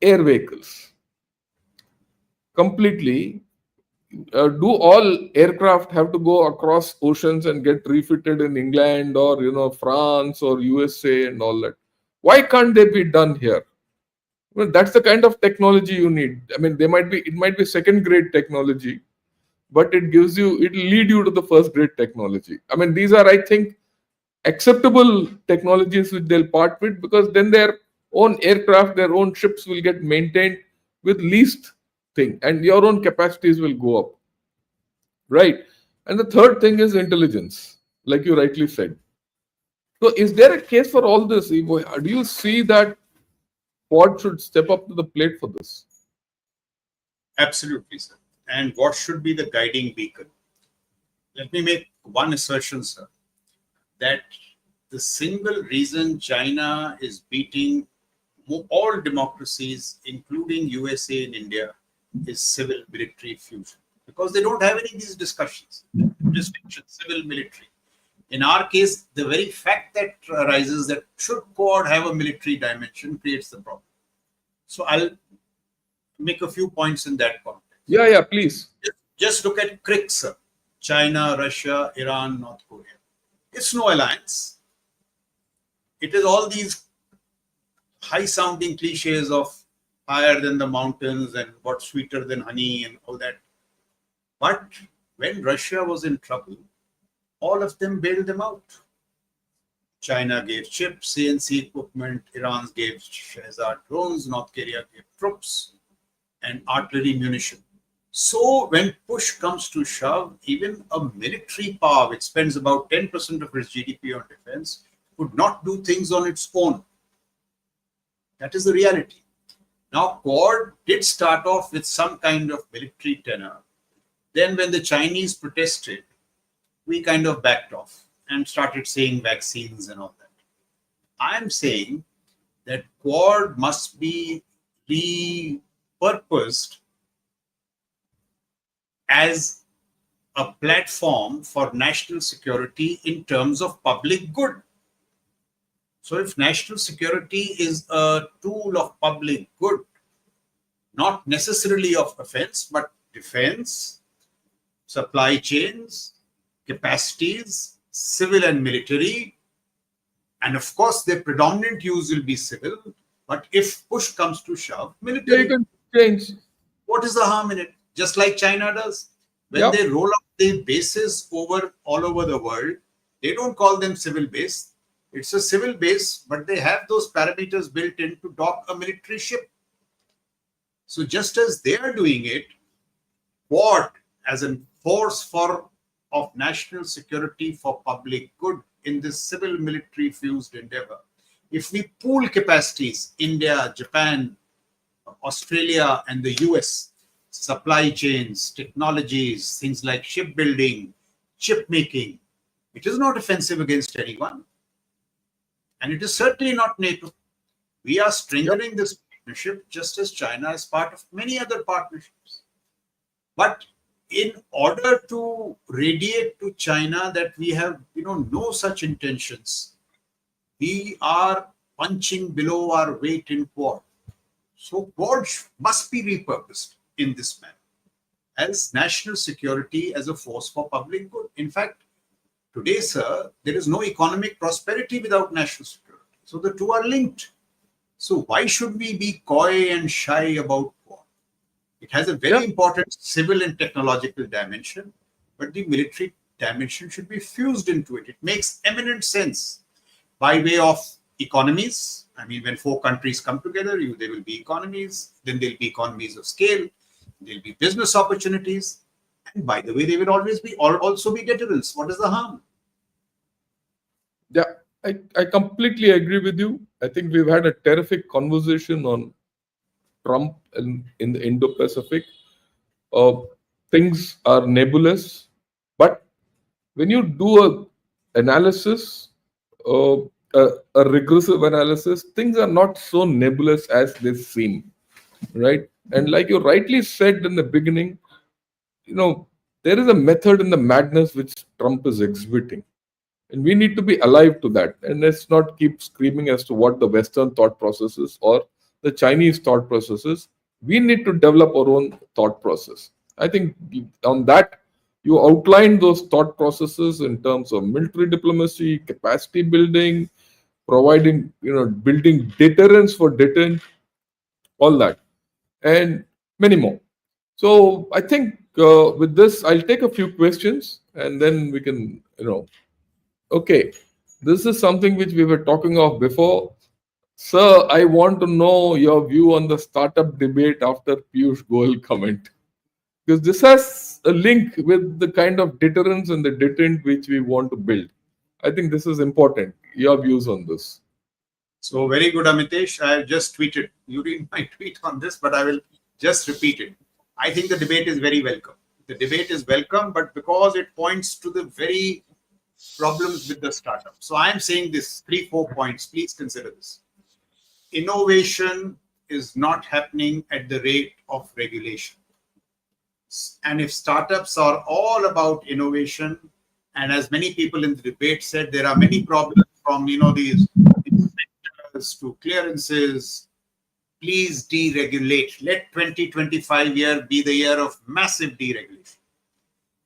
air vehicles. Completely, do all aircraft have to go across oceans and get refitted in England or France or USA and all that? Why can't they be done here? Well, that's the kind of technology you need. I mean, it might be second grade technology, but it'll lead you to the first grade technology. I mean, these are, I think, acceptable technologies which they'll part with, because then their own aircraft, their own ships will get maintained with least thing, and your own capacities will go up, right? And the third thing is intelligence, like you rightly said. So is there a case for all this? Do you see that Quad should step up to the plate for this? Absolutely, sir. And what should be the guiding beacon? Let me make one assertion, sir, that the single reason China is beating all democracies, including USA and India, is civil military fusion. Because they don't have any of these discussions. Distinction, civil military. In our case, the very fact that arises that should Quad have a military dimension creates the problem. So I'll make a few points in that context. Yeah, please. Just look at CRICS, sir. China, Russia, Iran, North Korea. It's no alliance. It is all these high-sounding cliches of higher than the mountains and what's sweeter than honey and all that. But when Russia was in trouble, all of them bailed them out. China gave chips, CNC equipment, Iran gave Shahzad drones, North Korea gave troops and artillery munition. So when push comes to shove, even a military power which spends about 10% of its GDP on defense could not do things on its own. That is the reality. Now, Quad did start off with some kind of military tenor. Then when the Chinese protested, we kind of backed off and started saying vaccines and all that. I'm saying that Quad must be repurposed as a platform for national security in terms of public good. So if national security is a tool of public good, not necessarily of offense, but defense, supply chains, capacities, civil and military. And of course, their predominant use will be civil. But if push comes to shove, Yeah, you military. can change. What is the harm in it? Just like China does. When Yeah. they roll out their bases all over the world, they don't call them civil base. It's a civil base, but they have those parameters built in to dock a military ship. So just as they are doing it, Quad as a force of national security for public good in this civil military fused endeavor. If we pool capacities, India, Japan, Australia, and the US, supply chains, technologies, things like shipbuilding, chip making, it is not offensive against anyone. And it is certainly not NATO. We are strengthening this partnership just as China is part of many other partnerships. But in order to radiate to China that we have no such intentions, we are punching below our weight in Quad. So Quad must be repurposed in this manner as national security as a force for public good. In fact, today, sir, there is no economic prosperity without national security. So the two are linked. So why should we be coy and shy about Quad? It has a very important civil and technological dimension, but the military dimension should be fused into it. It makes eminent sense by way of economies. I mean, when four countries come together, there will be economies, then there'll be economies of scale, there'll be business opportunities, and by the way, there will also be deterrence. What is the harm? Yeah, I completely agree with you. I think we've had a terrific conversation on Trump in the Indo Pacific. Things are nebulous, but when you do analysis, uh, a regressive analysis, things are not so nebulous as they seem, right? And like you rightly said in the beginning, there is a method in the madness which Trump is exhibiting. And we need to be alive to that. And let's not keep screaming as to what the Western thought process is or the Chinese thought process is. We need to develop our own thought process. I think on that, you outlined those thought processes in terms of military diplomacy, capacity building, providing, building deterrence for deterrent, all that, and many more. So I think with this, I'll take a few questions and then we can, okay, this is something which we were talking of before. Sir, I want to know your view on the startup debate after Piyush Goyal comment. Because this has a link with the kind of deterrence and the deterrent which we want to build. I think this is important. Your views on this. So very good, Amitesh. I have just tweeted. You read my tweet on this, but I will just repeat it. I think the debate is very welcome. The debate is welcome, but because it points to the very problems with the startup. So I am saying this 3-4 points. Please consider this. Innovation is not happening at the rate of regulation. And if startups are all about innovation, and as many people in the debate said, there are many problems from these inspectors to clearances. Please deregulate. Let 2025 year be the year of massive deregulation.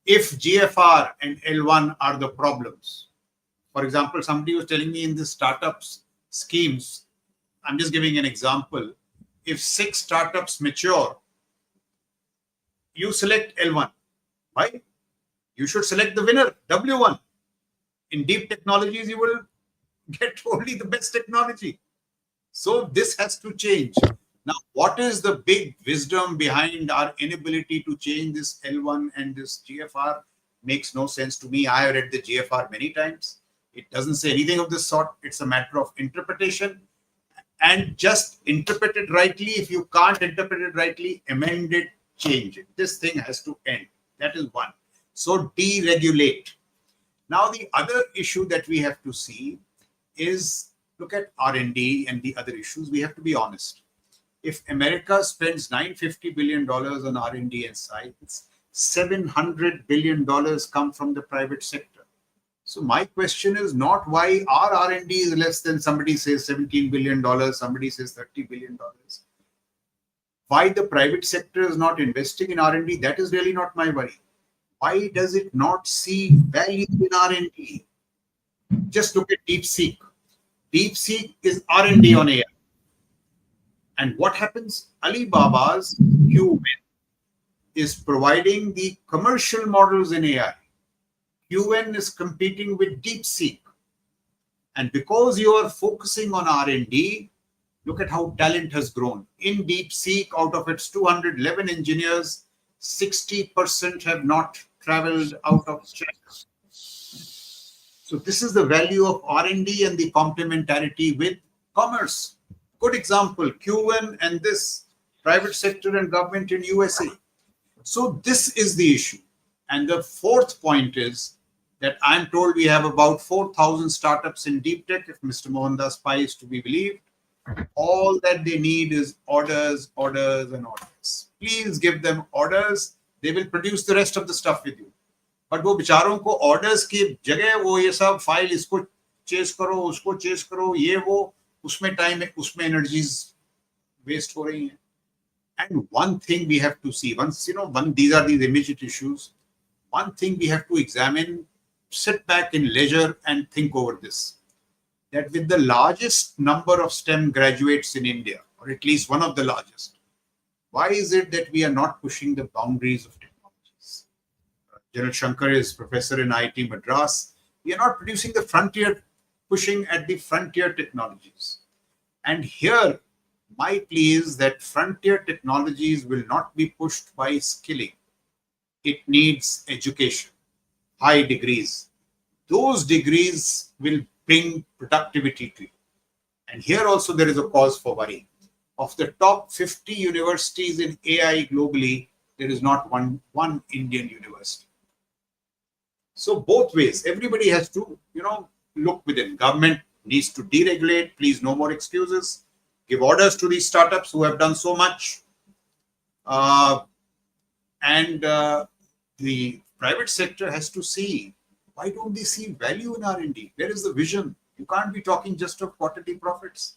If GFR and L1 are the problems, for example, somebody was telling me in the startups schemes, I'm just giving an example. If 6 startups mature, you select L1. Why? You should select the winner, W1. In deep technologies, you will get only the best technology. So this has to change. Now, what is the big wisdom behind our inability to change this L1 and this GFR? Makes no sense to me. I have read the GFR many times. It doesn't say anything of this sort. It's a matter of interpretation. And just interpret it rightly. If you can't interpret it rightly, amend it, change it. This thing has to end. That is one. So deregulate. Now, the other issue that we have to see is look at R&D and the other issues. We have to be honest. If America spends $950 billion on R&D and science, $700 billion come from the private sector. So my question is not why our R&D is less than somebody says $17 billion, somebody says $30 billion. Why the private sector is not investing in R&D, that is really not my worry. Why does it not see value in R&D? Just look at DeepSeek. DeepSeek is R&D on AI. And what happens? Alibaba's QN is providing the commercial models in AI. QN is competing with DeepSeek. And because you are focusing on R&D, look at how talent has grown. In DeepSeek, out of its 211 engineers, 60% have not traveled out of China. So this is the value of R&D and the complementarity with commerce. Good example, QN and this private sector and government in USA. So this is the issue. And the fourth point is that I'm told we have about 4,000 startups in deep tech, if Mr. Mohandas Pai is to be believed. All that they need is orders, orders, and orders. Please give them orders. They will produce the rest of the stuff with you. But वो बेचारों को orders की जगह वो ये सब file इसको chess करो, उसको चेस करो, ये वो उसमें टाइम उसमें energies waste हो रही हैं. And one thing we have to see, once these are these immediate issues. One thing we have to examine, sit back in leisure and think over this. That with the largest number of STEM graduates in India, or at least one of the largest, why is it that we are not pushing the boundaries of technologies? General Shankar is professor in IIT Madras. We are not producing the frontier, pushing at the frontier technologies. And here, my plea is that frontier technologies will not be pushed by skilling. It needs education, high degrees. Those degrees will bring productivity to you. And here also there is a cause for worry. Of the top 50 universities in AI globally, there is not one Indian university. So both ways, everybody has to, look within. Government needs to deregulate. Please, no more excuses. Give orders to these startups who have done so much. And the private sector has to see, why don't they see value in R&D? Where is the vision? You can't be talking just of quarterly profits.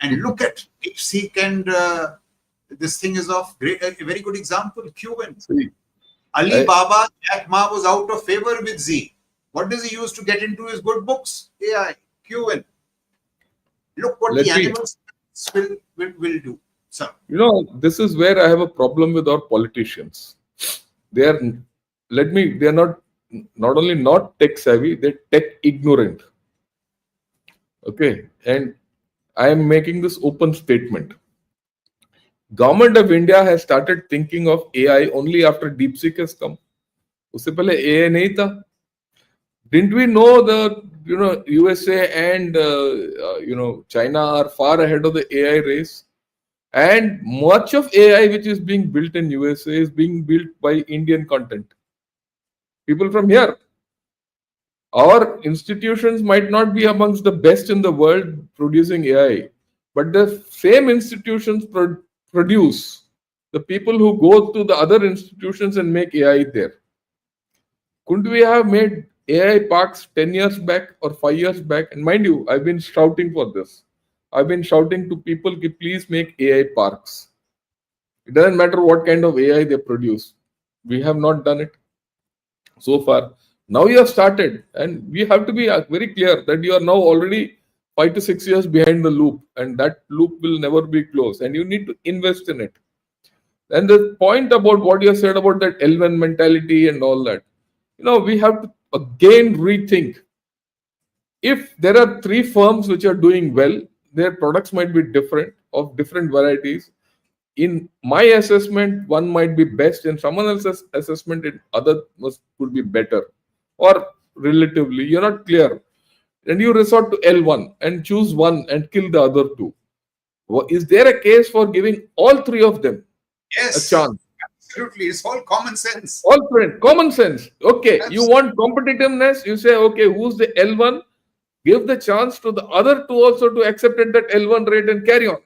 And look at DeepSeek and this thing is of a very good example, QN. Alibaba, Jack Ma was out of favor with Z. What does he use to get into his good books? AI, QN. Look what the animals will do. So, this is where I have a problem with our politicians. They are not only not tech savvy, they're tech ignorant. Okay. And I am making this open statement. Government of India has started thinking of AI only after DeepSeek has come. उससे पहले AI नहीं था. Didn't we know that USA and China are far ahead of the AI race? And much of AI which is being built in USA is being built by Indian content. People from here. Our institutions might not be amongst the best in the world producing AI, but the same institutions produce the people who go to the other institutions and make AI there. Couldn't we have made AI parks 10 years back or 5 years back? And mind you, I've been shouting for this. I've been shouting to people, please make AI parks. It doesn't matter what kind of AI they produce. We have not done it so far. Now you have started, and we have to be very clear that you are now already 5 to 6 years behind the loop, and that loop will never be closed, and you need to invest in it. And the point about what you said about that L1 mentality and all that, we have to again rethink. If there are 3 firms which are doing well, their products might be different, of different varieties. In my assessment, one might be best, in someone else's assessment, other could be better, or relatively, you're not clear. And you resort to L1 and choose one and kill the other 2. Is there a case for giving all 3 of them a chance? Absolutely. It's all common sense. All friend, common sense. Okay, absolutely. You want competitiveness, you say, okay, who's the L1? Give the chance to the other 2 also to accept at that L1 rate and carry on.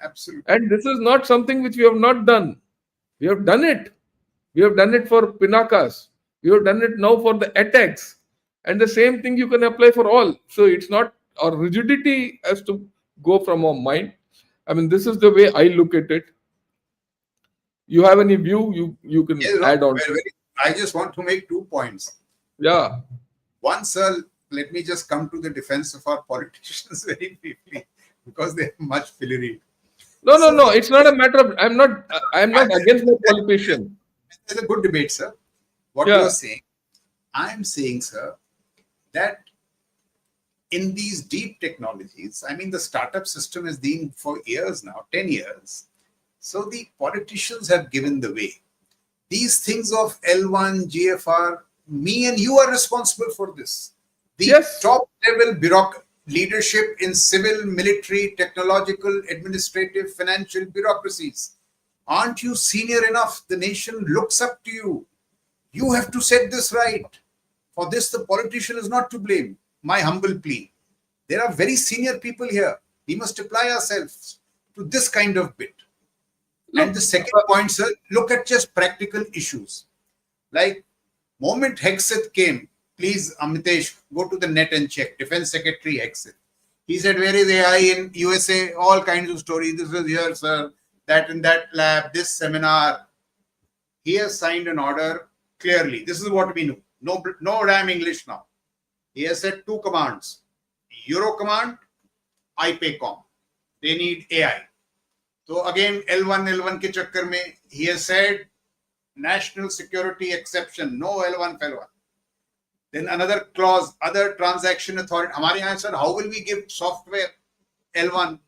Absolutely. And this is not something which we have not done. We have done it. We have done it for Pinakas. We have done it now for the attacks. And the same thing you can apply for all. So it's not, our rigidity has to go from our mind. I mean, this is the way I look at it. You have any view? You can Yes, add on. I just want to make 2 points. Yeah. One, sir, let me just come to the defense of our politicians very briefly because they have much fillery. No, no, So no. It's not a matter of. I'm not against the politician. it's a good debate, sir. What you Yeah. are saying, I'm saying, sir, that in these deep technologies, I mean, the startup system has been for years now, 10 years. So the politicians have given the way. These things of L1, GFR, me and you are responsible for this. The Yes. top level leadership in civil, military, technological, administrative, financial bureaucracies. Aren't you senior enough? The nation looks up to you. You have to set this right. For this, the politician is not to blame. My humble plea. There are very senior people here. We must apply ourselves to this kind of bit. Look, And the second point, sir, look at just practical issues. Like, moment Hexeth came, please, Amitesh, go to the net and check. Defense Secretary Hexeth. He said, where is AI in USA? All kinds of stories. This is here, sir. That in that lab, this seminar. He has signed an order clearly. This is what we know. No damn English now. He has said 2 commands. Euro command, IPACOM. They need AI. So again, L1 ke chakkar mein, he has said national security exception, no L1 F1. Then another clause, other transaction authority. Hamare yahan, sir, how will we give software L1?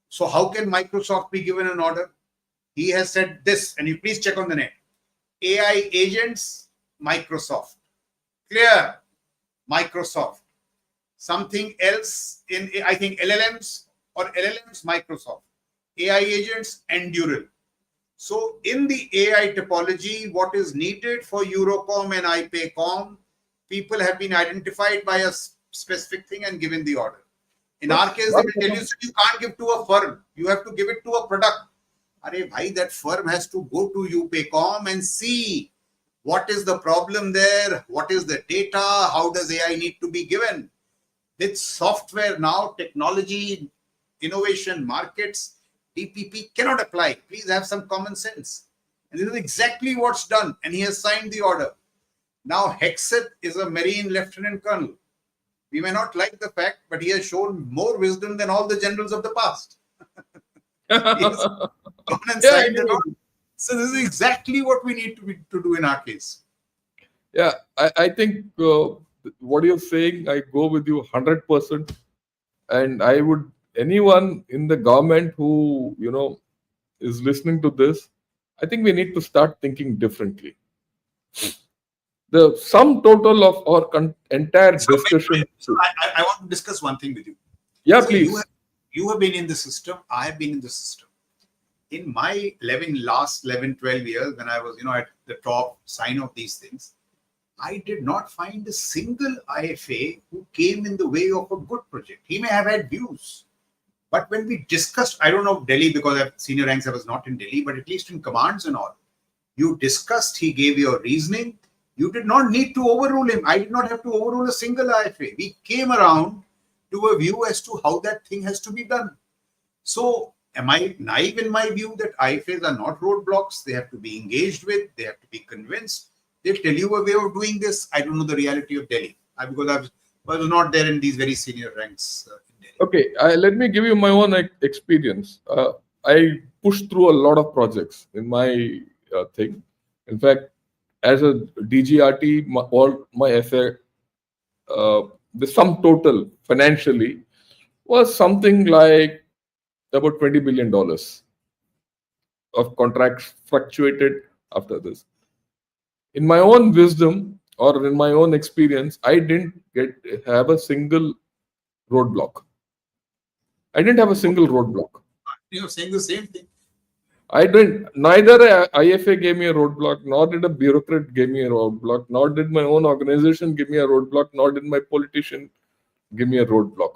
So how can Microsoft be given an order? He has said this, and you please check on the net. AI agents, Microsoft. Clear, Microsoft. Something else in, I think, LLMs, Microsoft. AI agents, Endural. So in the AI topology, what is needed for Eurocom and IPACOM, people have been identified by a specific thing and given the order. In our case, they will tell you, so you can't give to a firm. You have to give it to a product. Arey bhai, that firm has to go to UPACOM and see what is the problem there, what is the data, how does AI need to be given. With software now, technology, innovation, markets, DPP cannot apply. Please have some common sense. And this is exactly what's done. And he has signed the order. Now, Hexeth is a Marine Lieutenant Colonel. We may not like the fact, but he has shown more wisdom than all the generals of the past. He has gone and signed the order. So this is exactly what we need to do in our case. Yeah, I think what you're saying, I go with you 100%. And I would, anyone in the government who, is listening to this, I think we need to start thinking differently. The sum total of our entire discussion. I want to discuss one thing with you. Yeah, So please. you have been in the system. I have been in the system. In my last 11, 12 years, when I was, at the top sign of these things, I did not find a single IFA who came in the way of a good project. He may have had views. But when we discussed, I don't know Delhi because at senior ranks I was not in Delhi, but at least in commands and all, you discussed, he gave your reasoning. You did not need to overrule him. I did not have to overrule a single IFA. We came around to a view as to how that thing has to be done. So am I naive in my view that IFAs are not roadblocks? They have to be engaged with, they have to be convinced. They tell you a way of doing this. I don't know the reality of Delhi because I was not there in these very senior ranks in Delhi. Okay, let me give you my own experience. I pushed through a lot of projects in my thing. In fact, as a DGRT, all my FA, the sum total financially was something like about $20 billion of contracts fluctuated after this. In my own wisdom or in my own experience, I didn't have a single roadblock. I didn't have a single roadblock. You're saying the same thing. I didn't. Neither a IFA gave me a roadblock, nor did a bureaucrat give me a roadblock, nor did my own organization give me a roadblock, nor did my politician give me a roadblock.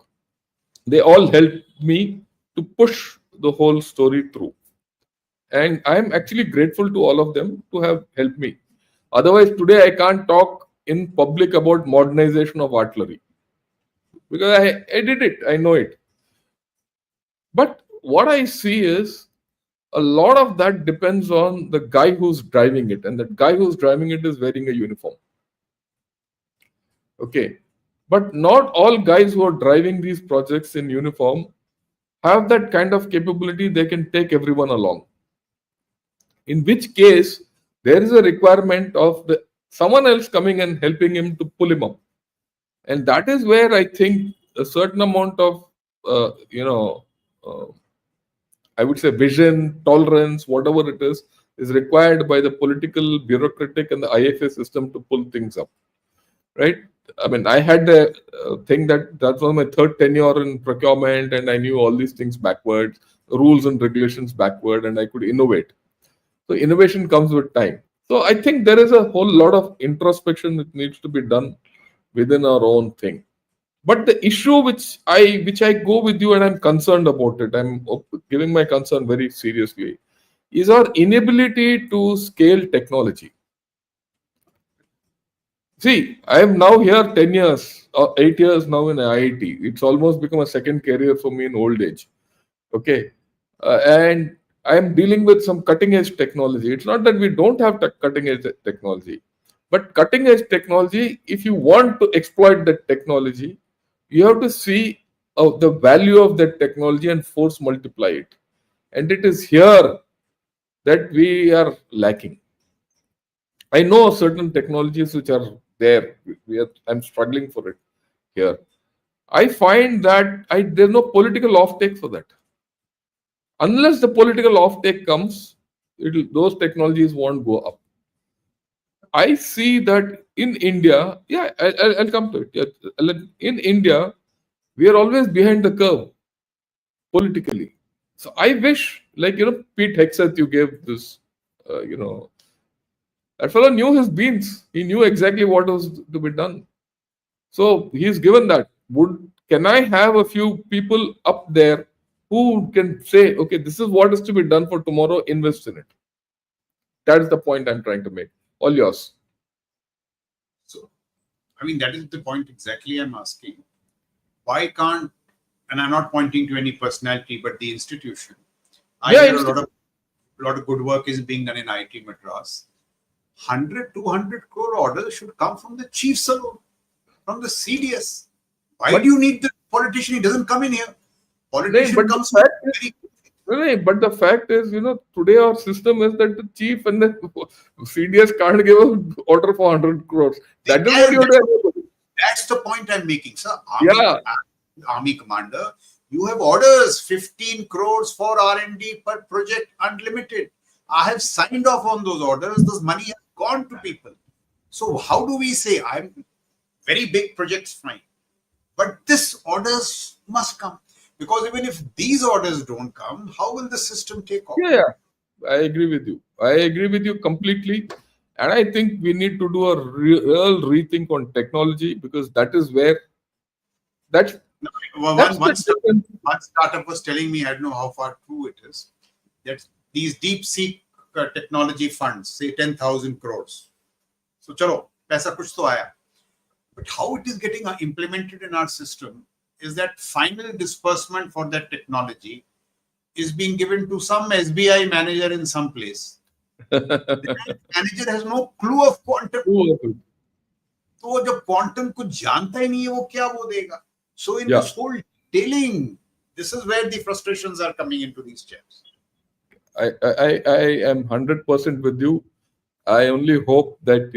They all helped me to push the whole story through. And I'm actually grateful to all of them to have helped me. Otherwise, today I can't talk in public about modernization of artillery. Because I did it, I know it. But what I see is a lot of that depends on the guy who's driving it, and that guy who's driving it is wearing a uniform. Okay, but not all guys who are driving these projects in uniform have that kind of capability. They can take everyone along. In which case, there is a requirement of someone else coming and helping him to pull him up, and that is where I think a certain amount of uh, I would say vision, tolerance, whatever it is required by the political, bureaucratic, and the IFA system to pull things up, right? I mean, I had a thing that was my third tenure in procurement, and I knew all these things backwards, rules and regulations backward, and I could innovate. So innovation comes with time. So I think there is a whole lot of introspection that needs to be done within our own thing. But the issue which I go with you, and I'm concerned about it, I'm giving my concern very seriously, is our inability to scale technology. See, I am now here 10 years, or 8 years now in IIT. It's almost become a second career for me in old age. Okay. And I am dealing with some cutting edge technology. It's not that we don't have cutting edge technology, but cutting edge technology, if you want to exploit that technology, you have to see the value of that technology and force multiply it. And it is here that we are lacking. I know certain technologies which are there. I'm struggling for it here. I find that there's no political offtake for that. Unless the political offtake comes, those technologies won't go up. I see that in India, yeah, I'll come to it. Yeah, in India, we are always behind the curve politically. So I wish, like, Pete Hegseth, you gave this, that fellow knew his beans. He knew exactly what was to be done. So he's given that. Can I have a few people up there who can say, okay, this is what is to be done for tomorrow, invest in it? That's the point I'm trying to make. All yours. So, I mean, that is the point exactly I'm asking. Why can't, and I'm not pointing to any personality, but the institution. I hear a lot of good work is being done in IIT Madras. 100, 200 crore orders should come from the chiefs alone, from the CDS. Why do you need the politician? He doesn't come in here. Politician comes but the fact is, today our system is that the chief and the CDS can't give an order for 100 crores. That is what you're doing. That's the point I'm making, sir. Army commander, you have orders 15 crores for R&D per project, unlimited. I have signed off on those orders. Those money has gone to people. So how do we say, I'm very big projects, fine, but this orders must come? Because even if these orders don't come, how will the system take off? Yeah, I agree with you. I agree with you completely. And I think we need to do a real rethink on technology, because that is where one startup was telling me, I don't know how far true it is, that these deep sea technology funds, say 10,000 crores. So chalo, paisa kuch to aaya. But how it is getting implemented in our system is that final disbursement for that technology is being given to some SBI manager in some place. The manager has no clue of quantum. So जब quantum कुछ जानता ही नहीं है, वो क्या वो देगा? So in this whole detailing, this is where the frustrations are coming into these chats. I am 100% with you. I only hope that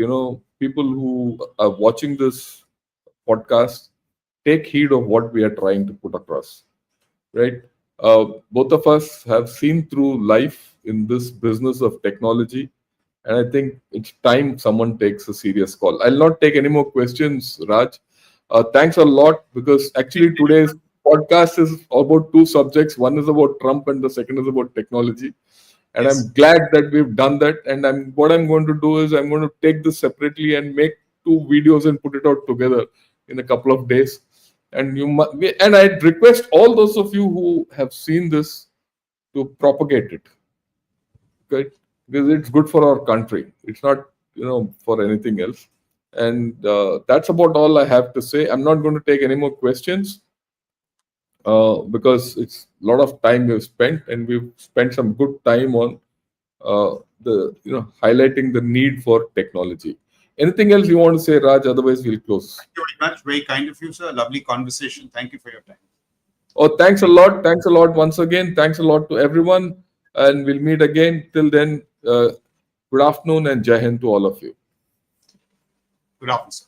people who are watching this podcast take heed of what we are trying to put across, right? Both of us have seen through life in this business of technology, and I think it's time someone takes a serious call. I'll not take any more questions, Raj. Thanks a lot, because actually today's podcast is about two subjects. One is about Trump and the second is about technology. And yes, I'm glad that we've done that. And what I'm going to do is I'm going to take this separately and make two videos and put it out together in a couple of days. And I'd request all those of you who have seen this to propagate it, okay? Because it's good for our country. It's not, for anything else. And that's about all I have to say. I'm not going to take any more questions. because it's a lot of time we've spent, and we've spent some good time on the highlighting the need for technology. Anything else you want to say, Raj? Otherwise, we'll close. Thank you very much. Very kind of you, sir. Lovely conversation. Thank you for your time. Oh, thanks a lot. Thanks a lot once again. Thanks a lot to everyone. And we'll meet again. Till then, good afternoon and Jai Hind to all of you. Good afternoon, sir.